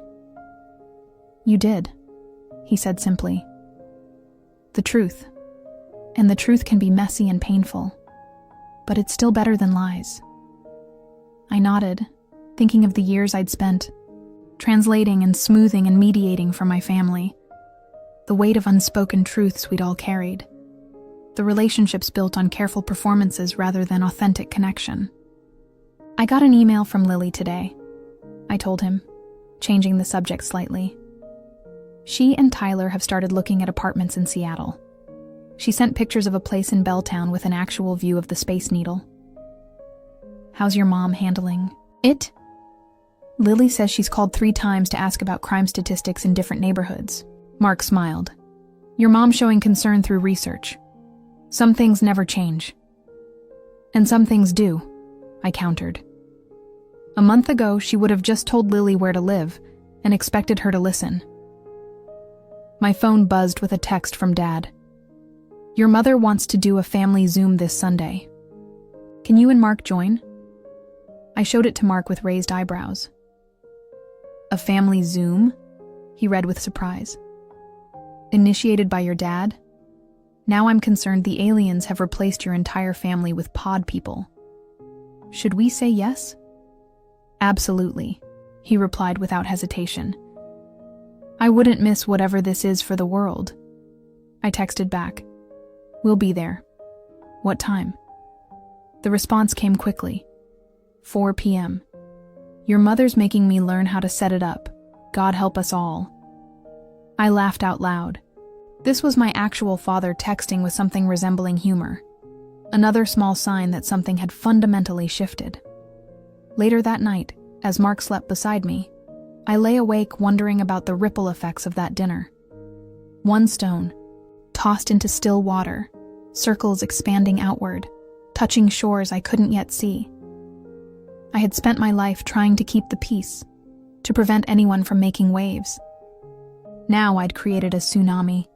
S1: "You did," he said simply. "The truth. And the truth can be messy and painful, but it's still better than lies." I nodded, thinking of the years I'd spent translating and smoothing and mediating for my family, the weight of unspoken truths we'd all carried, the relationships built on careful performances rather than authentic connection. "I got an email from Lily today," I told him, changing the subject slightly. "She and Tyler have started looking at apartments in Seattle. She sent pictures of a place in Belltown with an actual view of the Space Needle." "How's your mom handling it?" "Lily says she's called 3 times to ask about crime statistics in different neighborhoods." Mark smiled. "Your mom's showing concern through research. Some things never change." "And some things do," I countered. A month ago, she would have just told Lily where to live and expected her to listen. My phone buzzed with a text from Dad. "Your mother wants to do a family Zoom this Sunday. Can you and Mark join?" I showed it to Mark with raised eyebrows. "A family Zoom?" he read with surprise. "Initiated by your dad? Now I'm concerned the aliens have replaced your entire family with pod people. Should we say yes?" "Absolutely," he replied without hesitation. I wouldn't miss whatever this is for the world. I texted back. We'll be there. What time? The response came quickly. 4 p.m. Your mother's making me learn how to set it up. God help us all. I laughed out loud. This was my actual father texting with something resembling humor. Another small sign that something had fundamentally shifted. Later that night, as Mark slept beside me, I lay awake wondering about the ripple effects of that dinner. One stone, tossed into still water, circles expanding outward, touching shores I couldn't yet see. I had spent my life trying to keep the peace, to prevent anyone from making waves. Now I'd created a tsunami,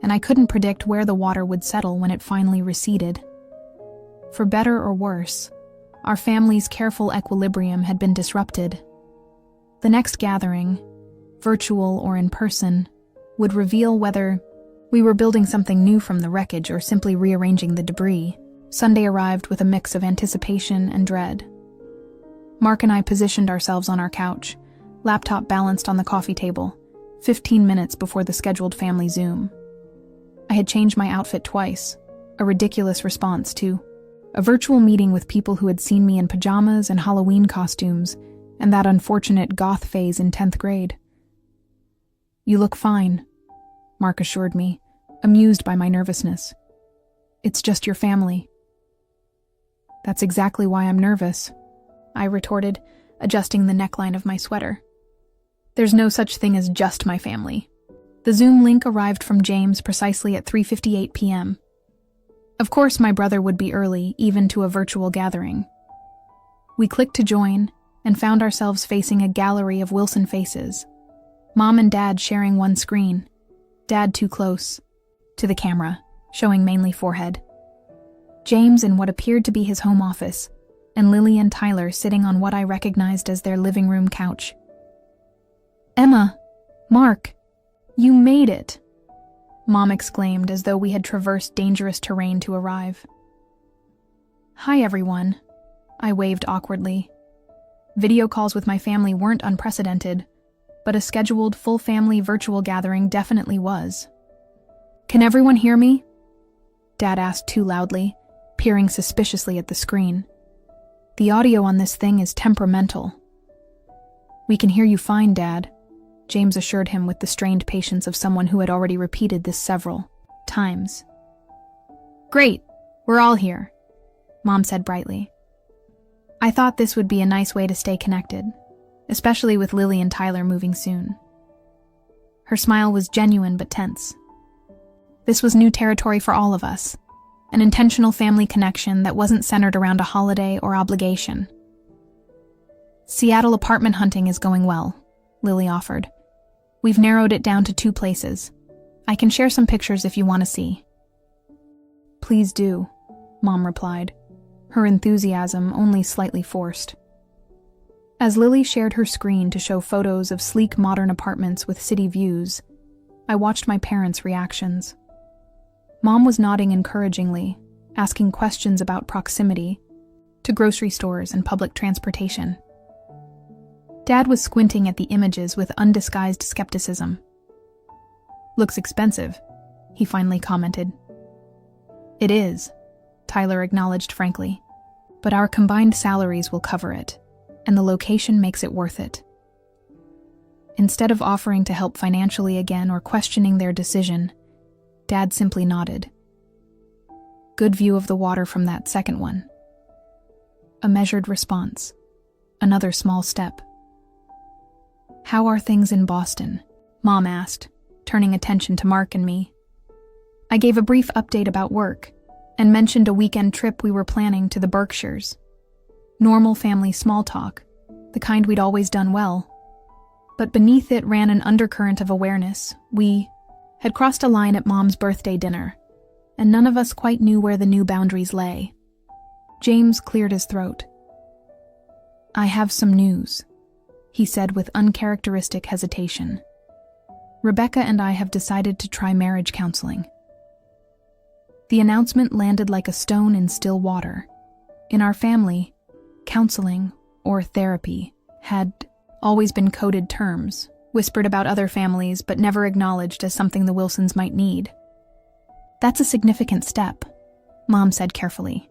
S1: and I couldn't predict where the water would settle when it finally receded. For better or worse, our family's careful equilibrium had been disrupted. The next gathering, virtual or in person, would reveal whether we were building something new from the wreckage or simply rearranging the debris. Sunday arrived with a mix of anticipation and dread. Mark and I positioned ourselves on our couch, laptop balanced on the coffee table, 15 minutes before the scheduled family Zoom. I had changed my outfit twice, a ridiculous response to a virtual meeting with people who had seen me in pajamas and Halloween costumes and that unfortunate goth phase in 10th grade. You look fine, Mark assured me, amused by my nervousness. It's just your family. That's exactly why I'm nervous, I retorted, adjusting the neckline of my sweater. There's no such thing as just my family. The Zoom link arrived from James precisely at 3:58 p.m. Of course, my brother would be early, even to a virtual gathering. We clicked to join and found ourselves facing a gallery of Wilson faces. Mom and Dad sharing one screen. Dad too close to the camera, showing mainly forehead. James in what appeared to be his home office, and Lily and Tyler sitting on what I recognized as their living room couch. Emma, Mark, you made it, Mom exclaimed as though we had traversed dangerous terrain to arrive. Hi everyone, I waved awkwardly. Video calls with my family weren't unprecedented, but a scheduled full family virtual gathering definitely was. Can everyone hear me? Dad asked too loudly, peering suspiciously at the screen. The audio on this thing is temperamental. We can hear you fine, Dad, James assured him with the strained patience of someone who had already repeated this several times. Great, we're all here, Mom said brightly. I thought this would be a nice way to stay connected, especially with Lily and Tyler moving soon. Her smile was genuine but tense. This was new territory for all of us, an intentional family connection that wasn't centered around a holiday or obligation. Seattle apartment hunting is going well, Lily offered. We've narrowed it down to 2 places. I can share some pictures if you want to see. Please do, Mom replied, her enthusiasm only slightly forced. As Lily shared her screen to show photos of sleek modern apartments with city views, I watched my parents' reactions. Mom was nodding encouragingly, asking questions about proximity to grocery stores and public transportation. Dad was squinting at the images with undisguised skepticism. Looks expensive, he finally commented. It is, Tyler acknowledged frankly, but our combined salaries will cover it, and the location makes it worth it. Instead of offering to help financially again or questioning their decision, Dad simply nodded. Good view of the water from that second one. A measured response. Another small step. How are things in Boston? Mom asked, turning attention to Mark and me. I gave a brief update about work and mentioned a weekend trip we were planning to the Berkshires. Normal family small talk, the kind we'd always done well. But beneath it ran an undercurrent of awareness. We had crossed a line at Mom's birthday dinner, and none of us quite knew where the new boundaries lay. James cleared his throat. I have some news, he said with uncharacteristic hesitation. Rebecca and I have decided to try marriage counseling. The announcement landed like a stone in still water. In our family, counseling, or therapy, had always been coded terms, whispered about other families but never acknowledged as something the Wilsons might need. That's a significant step, Mom said carefully.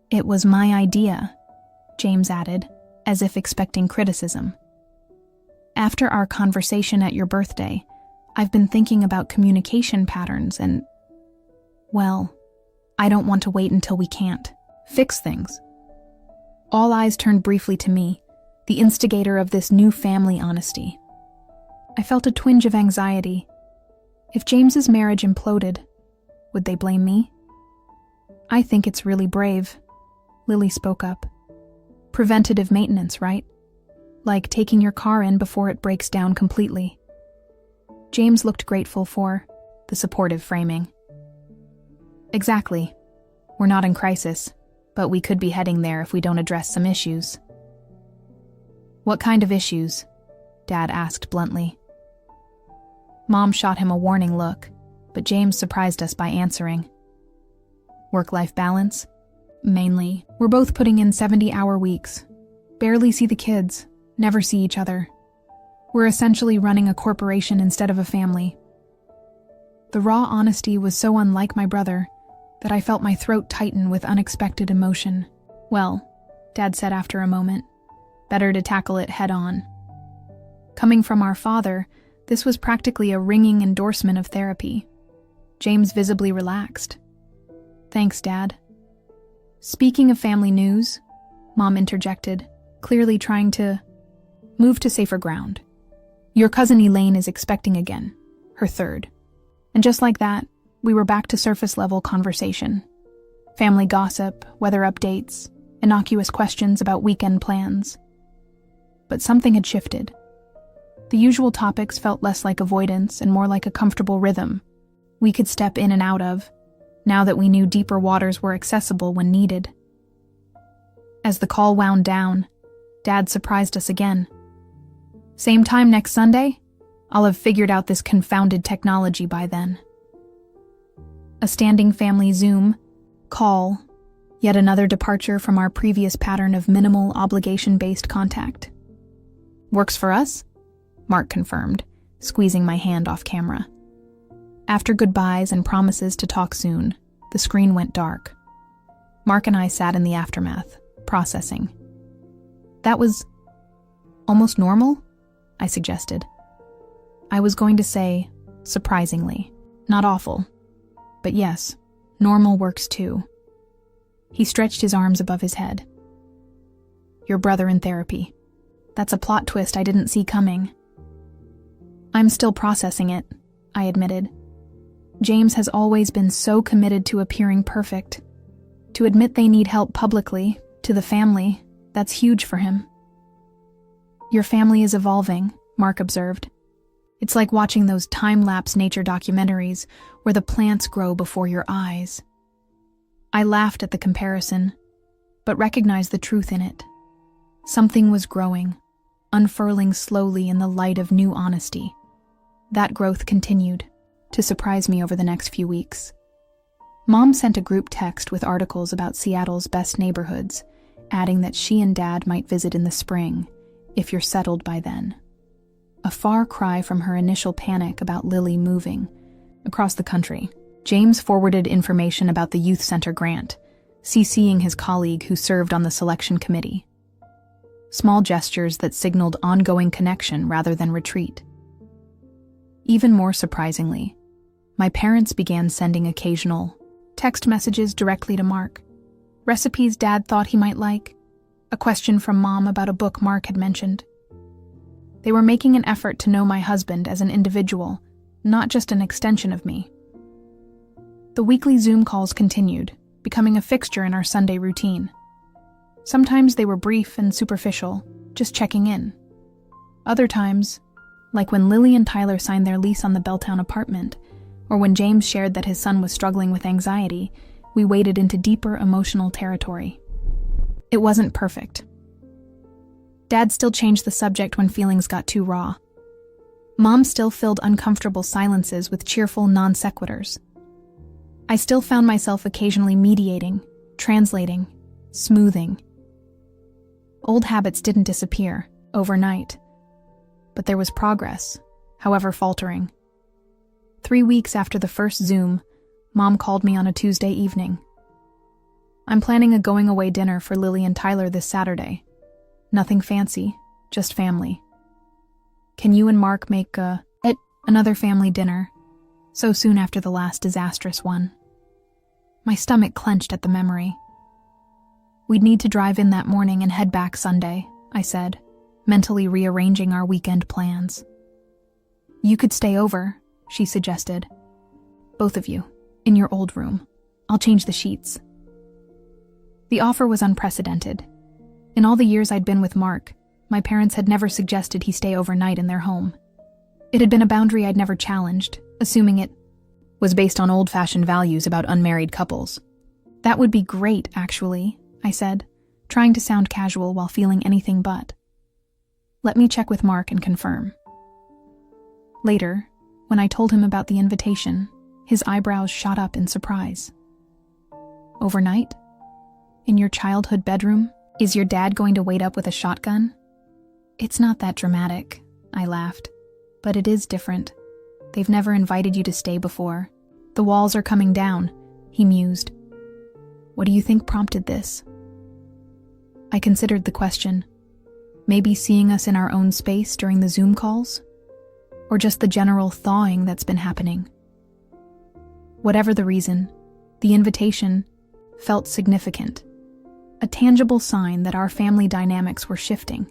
S1: It was my idea, James added, as if expecting criticism. After our conversation at your birthday, I've been thinking about communication patterns and, well, I don't want to wait until we can't fix things. All eyes turned briefly to me, the instigator of this new family honesty. I felt a twinge of anxiety. If James's marriage imploded, would they blame me? I think it's really brave, Lily spoke up. Preventative maintenance, right? Like taking your car in before it breaks down completely. James looked grateful for the supportive framing. Exactly. We're not in crisis, but we could be heading there if we don't address some issues. What kind of issues? Dad asked bluntly. Mom shot him a warning look, but James surprised us by answering. Work-life balance? Mainly, we're both putting in 70-hour weeks. Barely see the kids, never see each other. We're essentially running a corporation instead of a family. The raw honesty was so unlike my brother that I felt my throat tighten with unexpected emotion. Well, Dad said after a moment, better to tackle it head-on. Coming from our father, this was practically a ringing endorsement of therapy. James visibly relaxed. Thanks, Dad. Speaking of family news, Mom interjected, clearly trying to move to safer ground. Your cousin Elaine is expecting again, her third. And just like that, we were back to surface-level conversation. Family gossip, weather updates, innocuous questions about weekend plans. But something had shifted. The usual topics felt less like avoidance and more like a comfortable rhythm we could step in and out of, now that we knew deeper waters were accessible when needed. As the call wound down, Dad surprised us again. Same time next Sunday? I'll have figured out this confounded technology by then. A standing family Zoom call, yet another departure from our previous pattern of minimal obligation-based contact. Works for us? Mark confirmed, squeezing my hand off camera. After goodbyes and promises to talk soon, the screen went dark. Mark and I sat in the aftermath, processing. That was almost normal? I suggested. I was going to say, surprisingly, not awful. But yes, normal works too. He stretched his arms above his head. Your brother in therapy. That's a plot twist I didn't see coming. I'm still processing it, I admitted. James has always been so committed to appearing perfect. To admit they need help publicly, to the family, that's huge for him. Your family is evolving, Mark observed. It's like watching those time-lapse nature documentaries where the plants grow before your eyes. I laughed at the comparison, but recognized the truth in it. Something was growing, unfurling slowly in the light of new honesty. That growth continued, to surprise me over the next few weeks. Mom sent a group text with articles about Seattle's best neighborhoods, adding that she and Dad might visit in the spring, if you're settled by then. A far cry from her initial panic about Lily moving. Across the country, James forwarded information about the youth center grant, CCing his colleague who served on the selection committee. Small gestures that signaled ongoing connection rather than retreat. Even more surprisingly, my parents began sending occasional text messages directly to Mark. Recipes Dad thought he might like. A question from Mom about a book Mark had mentioned. They were making an effort to know my husband as an individual, not just an extension of me. The weekly Zoom calls continued, becoming a fixture in our Sunday routine. Sometimes they were brief and superficial, just checking in. Other times, like when Lily and Tyler signed their lease on the Belltown apartment, or when James shared that his son was struggling with anxiety, we waded into deeper emotional territory. It wasn't perfect. Dad still changed the subject when feelings got too raw. Mom still filled uncomfortable silences with cheerful non sequiturs. I still found myself occasionally mediating, translating, smoothing. Old habits didn't disappear, overnight. But there was progress, however faltering. 3 weeks after the first Zoom, Mom called me on a Tuesday evening. "I'm planning a going-away dinner for Lily and Tyler this Saturday. Nothing fancy, just family. Can you and Mark make another family dinner, so soon after the last disastrous one?" My stomach clenched at the memory. "We'd need to drive in that morning and head back Sunday," I said, mentally rearranging our weekend plans. "You could stay over," she suggested. "Both of you, in your old room. I'll change the sheets." The offer was unprecedented. In all the years I'd been with Mark, my parents had never suggested he stay overnight in their home. It had been a boundary I'd never challenged, assuming it was based on old-fashioned values about unmarried couples. "That would be great, actually," I said, trying to sound casual while feeling anything but. "Let me check with Mark and confirm." Later, when I told him about the invitation, his eyebrows shot up in surprise. "Overnight? In your childhood bedroom? Is your dad going to wait up with a shotgun?" "It's not that dramatic," I laughed. "But it is different. They've never invited you to stay before. The walls are coming down," he mused. "What do you think prompted this?" I considered the question. Maybe seeing us in our own space during the Zoom calls? Or just the general thawing that's been happening? Whatever the reason, the invitation felt significant. A tangible sign that our family dynamics were shifting.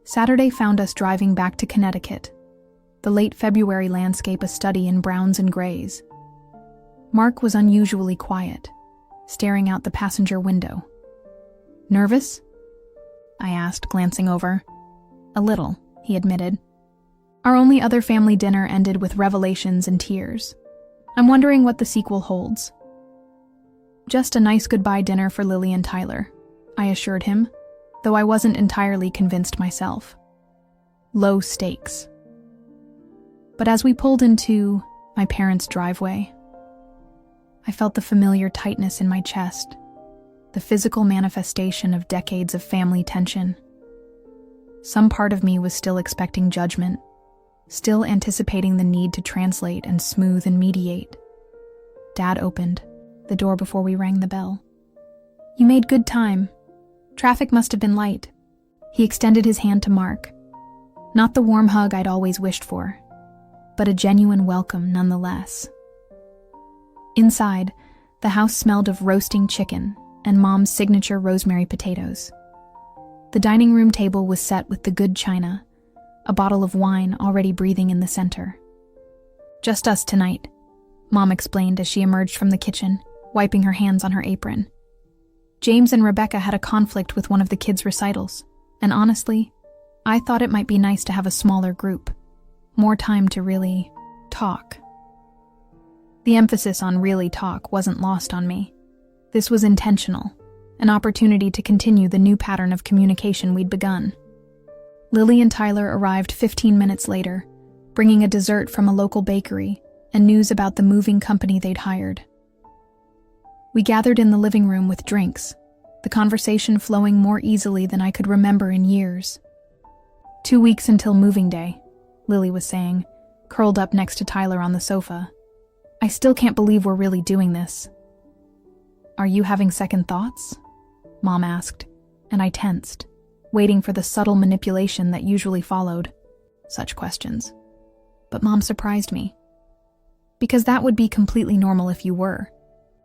S1: Saturday found us driving back to Connecticut, the late February landscape a study in browns and grays. Mark was unusually quiet, staring out the passenger window. "Nervous?" I asked, glancing over. "A little," he admitted. Our only other family dinner ended with revelations and tears. I'm wondering what the sequel holds. "Just a nice goodbye dinner for Lily and Tyler," I assured him, though I wasn't entirely convinced myself. Low stakes. But as we pulled into my parents' driveway, I felt the familiar tightness in my chest, the physical manifestation of decades of family tension. Some part of me was still expecting judgment, still anticipating the need to translate and smooth and mediate. Dad opened the door before we rang the bell. "You made good time. Traffic must have been light." He extended his hand to Mark. Not the warm hug I'd always wished for, but a genuine welcome nonetheless. Inside, the house smelled of roasting chicken and Mom's signature rosemary potatoes. The dining room table was set with the good china, a bottle of wine already breathing in the center. "Just us tonight," Mom explained as she emerged from the kitchen, wiping her hands on her apron. James and Rebecca had a conflict with one of the kids' recitals, and honestly, I thought it might be nice to have a smaller group, more time to really talk. The emphasis on really talk wasn't lost on me. This was intentional, an opportunity to continue the new pattern of communication we'd begun. Lily and Tyler arrived 15 minutes later, bringing a dessert from a local bakery and news about the moving company they'd hired. We gathered in the living room with drinks, the conversation flowing more easily than I could remember in years. 2 weeks until moving day, Lily was saying, curled up next to Tyler on the sofa. "I still can't believe we're really doing this." "Are you having second thoughts?" Mom asked, and I tensed, waiting for the subtle manipulation that usually followed such questions. But Mom surprised me. Because that would be completely normal if you were.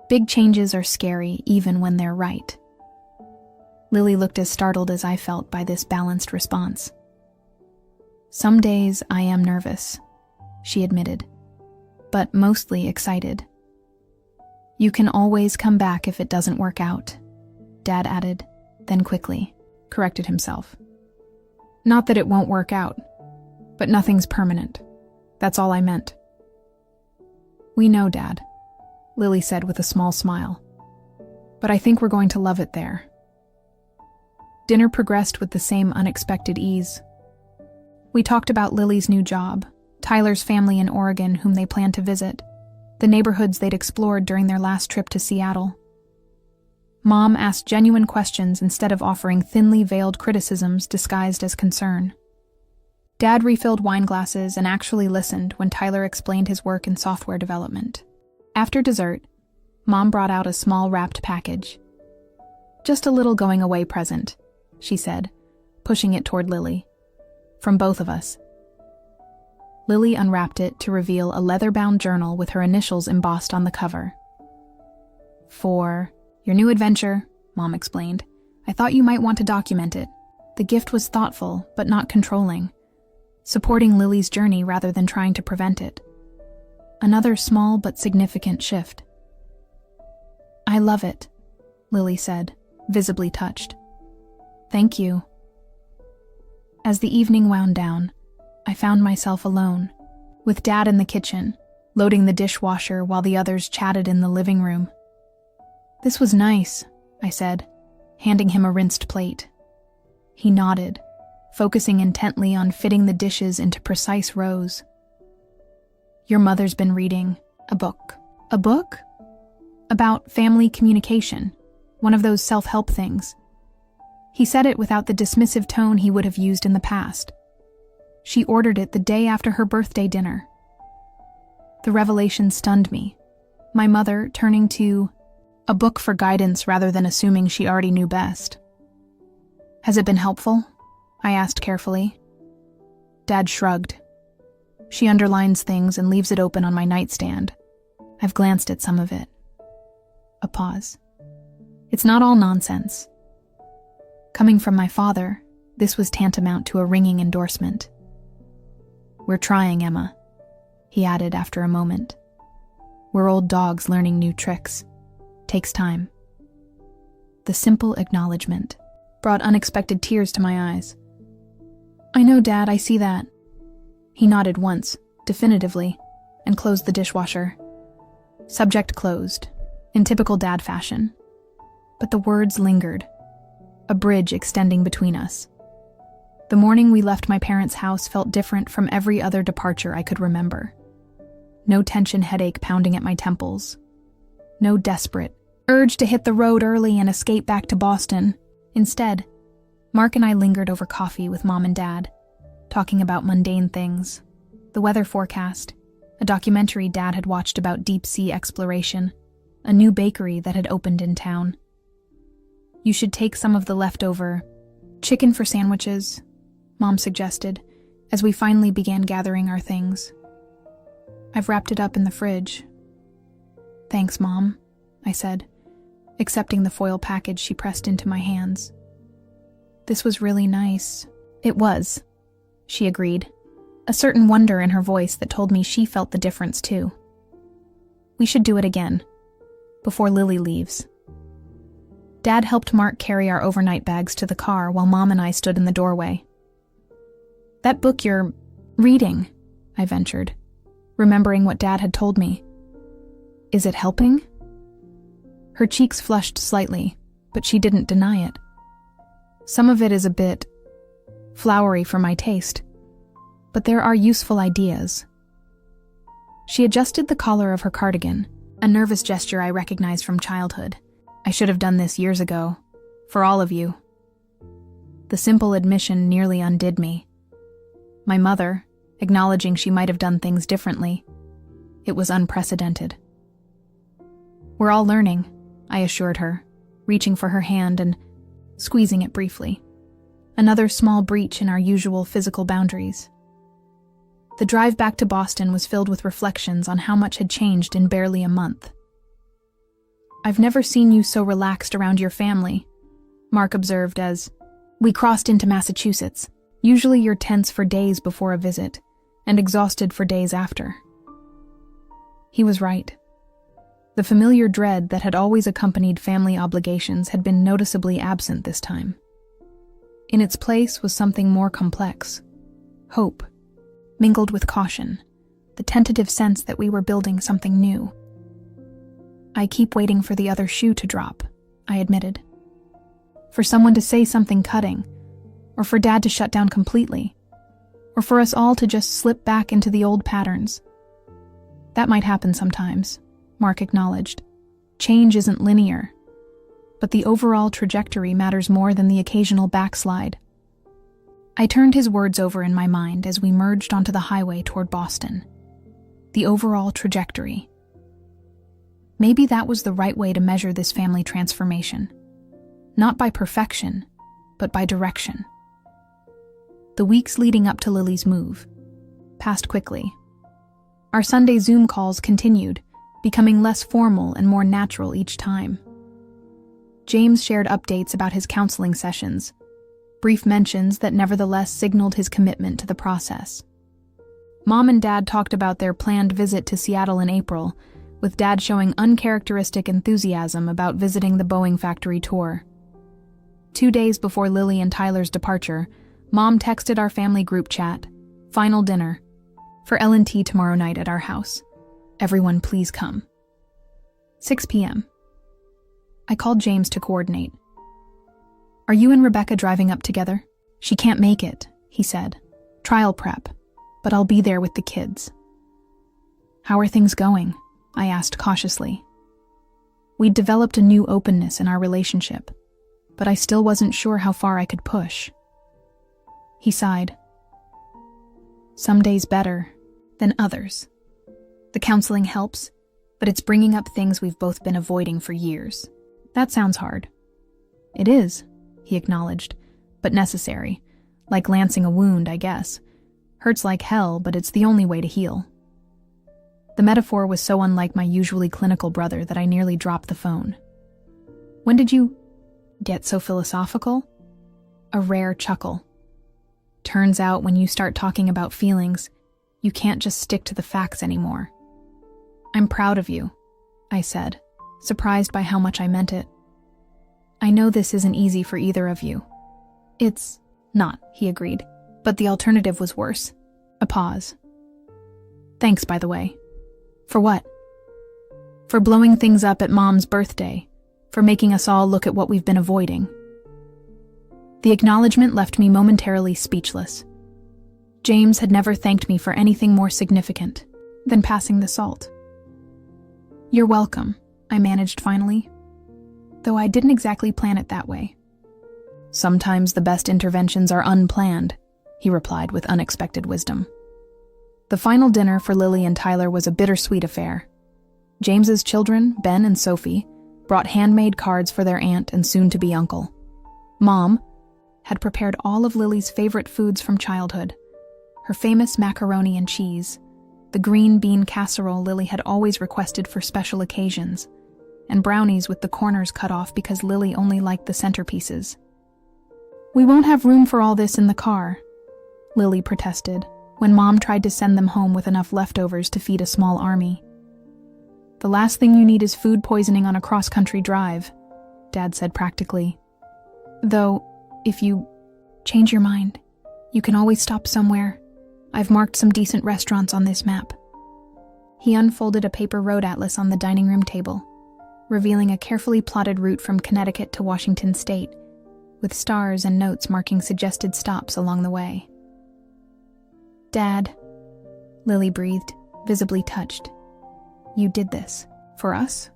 S1: Big changes are scary even when they're right. Lily looked as startled as I felt by this balanced response. "Some days I am nervous," she admitted, "but mostly excited." "You can always come back if it doesn't work out," Dad added, then quickly corrected himself. "Not that it won't work out, but nothing's permanent. That's all I meant." "We know, Dad," Lily said with a small smile. "But I think we're going to love it there." Dinner progressed with the same unexpected ease. We talked about Lily's new job, Tyler's family in Oregon whom they planned to visit, the neighborhoods they'd explored during their last trip to Seattle. Mom asked genuine questions instead of offering thinly veiled criticisms disguised as concern. Dad refilled wine glasses and actually listened when Tyler explained his work in software development. After dessert, Mom brought out a small wrapped package. "Just a little going-away present," she said, pushing it toward Lily. "From both of us." Lily unwrapped it to reveal a leather-bound journal with her initials embossed on the cover. "For your new adventure," Mom explained. "I thought you might want to document it." The gift was thoughtful, but not controlling, supporting Lily's journey rather than trying to prevent it. Another small but significant shift. "I love it," Lily said, visibly touched. "Thank you." As the evening wound down, I found myself alone, with Dad in the kitchen, loading the dishwasher while the others chatted in the living room. "This was nice," I said, handing him a rinsed plate. He nodded, focusing intently on fitting the dishes into precise rows. "Your mother's been reading a book." "A book?" "About family communication, one of those self-help things." He said it without the dismissive tone he would have used in the past. She ordered it the day after her birthday dinner. The revelation stunned me. My mother turning to a book for guidance rather than assuming she already knew best. "Has it been helpful?" I asked carefully. Dad shrugged. "She underlines things and leaves it open on my nightstand. I've glanced at some of it." A pause. "It's not all nonsense." Coming from my father, this was tantamount to a ringing endorsement. "We're trying, Emma," he added after a moment. "We're old dogs learning new tricks. Takes time." The simple acknowledgement brought unexpected tears to my eyes. "I know, Dad, I see that." He nodded once, definitively, and closed the dishwasher. Subject closed, in typical Dad fashion. But the words lingered, a bridge extending between us. The morning we left my parents' house felt different from every other departure I could remember. No tension headache pounding at my temples. No desperate urge to hit the road early and escape back to Boston. Instead, Mark and I lingered over coffee with Mom and Dad, talking about mundane things, the weather forecast, a documentary Dad had watched about deep-sea exploration, a new bakery that had opened in town. "You should take some of the leftover chicken for sandwiches," Mom suggested, as we finally began gathering our things. "I've wrapped it up in the fridge." "Thanks, Mom," I said, accepting the foil package she pressed into my hands. "This was really nice." "It was," she agreed, a certain wonder in her voice that told me she felt the difference too. "We should do it again, before Lily leaves." Dad helped Mark carry our overnight bags to the car while Mom and I stood in the doorway. "That book you're reading," I ventured, remembering what Dad had told me. "Is it helping?" Her cheeks flushed slightly, but she didn't deny it. "Some of it is a bit flowery for my taste, but there are useful ideas." She adjusted the collar of her cardigan, a nervous gesture I recognized from childhood. I should have done this years ago, for all of you. The simple admission nearly undid me. My mother, acknowledging she might have done things differently. It was unprecedented. "We're all learning," I assured her, reaching for her hand and squeezing it briefly. Another small breach in our usual physical boundaries. The drive back to Boston was filled with reflections on how much had changed in barely a month. "I've never seen you so relaxed around your family," Mark observed as we crossed into Massachusetts. "Usually you're tense for days before a visit, and exhausted for days after." He was right. The familiar dread that had always accompanied family obligations had been noticeably absent this time. In its place was something more complex. Hope, mingled with caution, the tentative sense that we were building something new. "I keep waiting for the other shoe to drop," I admitted. "For someone to say something cutting, or for Dad to shut down completely, or for us all to just slip back into the old patterns." "That might happen sometimes," Mark acknowledged. "Change isn't linear." but the overall trajectory matters more than the occasional backslide. I turned his words over in my mind as we merged onto the highway toward Boston. The overall trajectory. Maybe that was the right way to measure this family transformation. Not by perfection, but by direction. The weeks leading up to Lily's move passed quickly. Our Sunday Zoom calls continued, becoming less formal and more natural each time. James shared updates about his counseling sessions, brief mentions that nevertheless signaled his commitment to the process. Mom and Dad talked about their planned visit to Seattle in April, with Dad showing uncharacteristic enthusiasm about visiting the Boeing factory tour. 2 days before Lily and Tyler's departure, Mom texted our family group chat, "Final dinner for L&T tomorrow night at our house. Everyone please come." 6 p.m. I called James to coordinate. "Are you and Rebecca driving up together?" "She can't make it," he said. "Trial prep, but I'll be there with the kids." "How are things going?" I asked cautiously. We'd developed a new openness in our relationship, but I still wasn't sure how far I could push. He sighed. "Some days better than others. The counseling helps, but it's bringing up things we've both been avoiding for years." "That sounds hard." "It is," he acknowledged, "but necessary. Like lancing a wound, I guess. Hurts like hell, but it's the only way to heal." The metaphor was so unlike my usually clinical brother that I nearly dropped the phone. "When did you get so philosophical?" A rare chuckle. "Turns out when you start talking about feelings, you can't just stick to the facts anymore." "I'm proud of you," I said, surprised by how much I meant it. "I know this isn't easy for either of you." "It's not," he agreed, "but the alternative was worse." A pause. "Thanks, by the way." "For what?" "For blowing things up at Mom's birthday, for making us all look at what we've been avoiding." The acknowledgement left me momentarily speechless. James had never thanked me for anything more significant than passing the salt. "You're welcome," I managed finally, though I didn't exactly plan it that way. "Sometimes the best interventions are unplanned," he replied with unexpected wisdom. The final dinner for Lily and Tyler was a bittersweet affair. James's children, Ben and Sophie, brought handmade cards for their aunt and soon-to-be uncle. Mom had prepared all of Lily's favorite foods from childhood, her famous macaroni and cheese, the green bean casserole Lily had always requested for special occasions, and brownies with the corners cut off because Lily only liked the centerpieces. "We won't have room for all this in the car," Lily protested, when Mom tried to send them home with enough leftovers to feed a small army. "The last thing you need is food poisoning on a cross-country drive," Dad said practically. "Though, if you change your mind, you can always stop somewhere. I've marked some decent restaurants on this map." He unfolded a paper road atlas on the dining room table, revealing a carefully plotted route from Connecticut to Washington State, with stars and notes marking suggested stops along the way. "Dad," Lily breathed, visibly touched. "You did this for us?"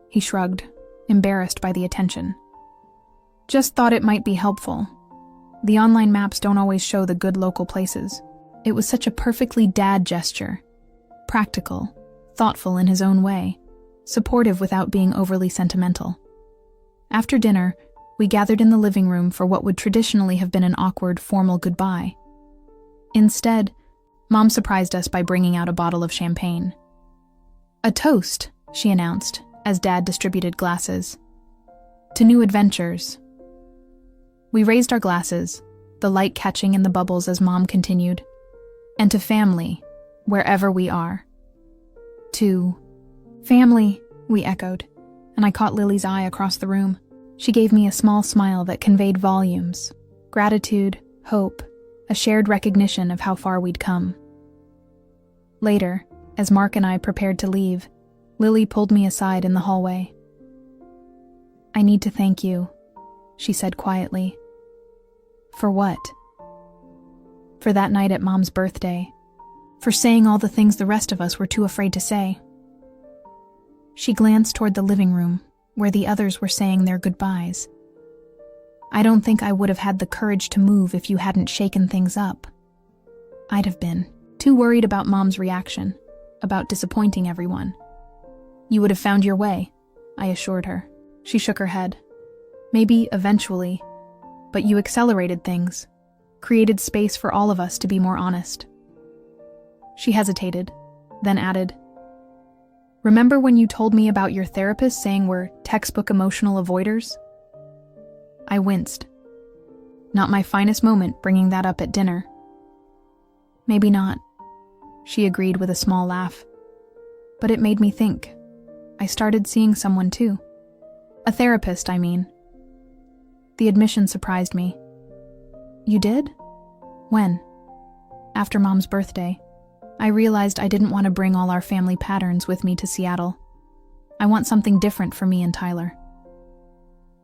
S1: He shrugged, embarrassed by the attention. "Just thought it might be helpful. The online maps don't always show the good local places." It was such a perfectly Dad gesture. Practical, thoughtful in his own way, supportive without being overly sentimental. After dinner, we gathered in the living room for what would traditionally have been an awkward, formal goodbye. Instead, Mom surprised us by bringing out a bottle of champagne. "A toast," she announced, as Dad distributed glasses. "To new adventures." We raised our glasses, the light catching in the bubbles as Mom continued. "And to family, wherever we are." "To family," we echoed, and I caught Lily's eye across the room. She gave me a small smile that conveyed volumes: gratitude, hope, a shared recognition of how far we'd come. Later, as Mark and I prepared to leave, Lily pulled me aside in the hallway. "I need to thank you," she said quietly. "For what?" "For that night at Mom's birthday. For saying all the things the rest of us were too afraid to say." She glanced toward the living room, where the others were saying their goodbyes. I don't think I would have had the courage to move if you hadn't shaken things up. I'd have been too worried about Mom's reaction, about disappointing everyone. You would have found your way, I assured her. She shook her head. Maybe eventually, but you accelerated things, created space for all of us to be more honest. She hesitated, then added, "Remember when you told me about your therapist saying we're textbook emotional avoiders?" I winced. Not my finest moment bringing that up at dinner. Maybe not, she agreed with a small laugh. But it made me think. I started seeing someone too. A therapist, I mean. The admission surprised me. You did? When? After Mom's birthday. I realized I didn't want to bring all our family patterns with me to Seattle. I want something different for me and Tyler.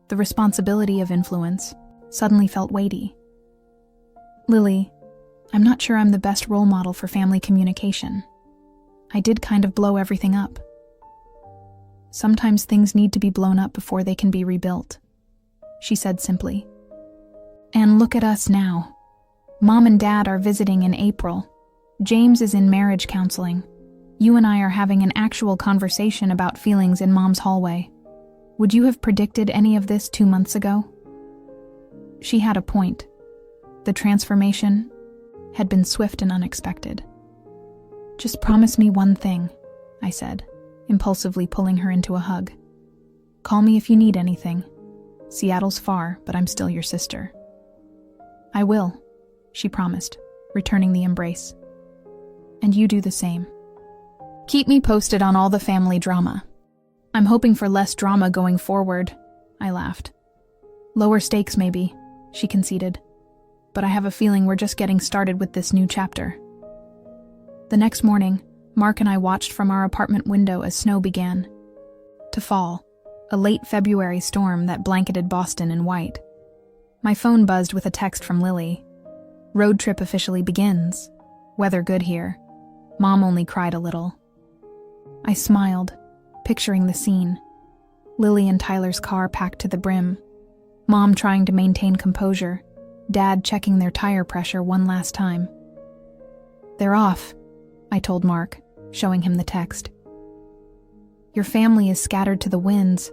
S1: The responsibility of influence suddenly felt weighty. Lily, I'm not sure I'm the best role model for family communication. I did kind of blow everything up. Sometimes things need to be blown up before they can be rebuilt, she said simply. And look at us now. Mom and Dad are visiting in April. James is in marriage counseling. You and I are having an actual conversation about feelings in Mom's hallway. Would you have predicted any of this 2 months ago? She had a point. The transformation had been swift and unexpected. Just promise me one thing, I said, impulsively pulling her into a hug. Call me if you need anything. Seattle's far, but I'm still your sister. I will, she promised, returning the embrace. And you do the same. Keep me posted on all the family drama. I'm hoping for less drama going forward, I laughed. Lower stakes maybe, she conceded. But I have a feeling we're just getting started with this new chapter. The next morning, Mark and I watched from our apartment window as snow began to fall, a late February storm that blanketed Boston in white. My phone buzzed with a text from Lily. Road trip officially begins. Weather good here. Mom only cried a little. I smiled, picturing the scene. Lily and Tyler's car packed to the brim. Mom trying to maintain composure. Dad checking their tire pressure one last time. They're off, I told Mark, showing him the text. Your family is scattered to the winds,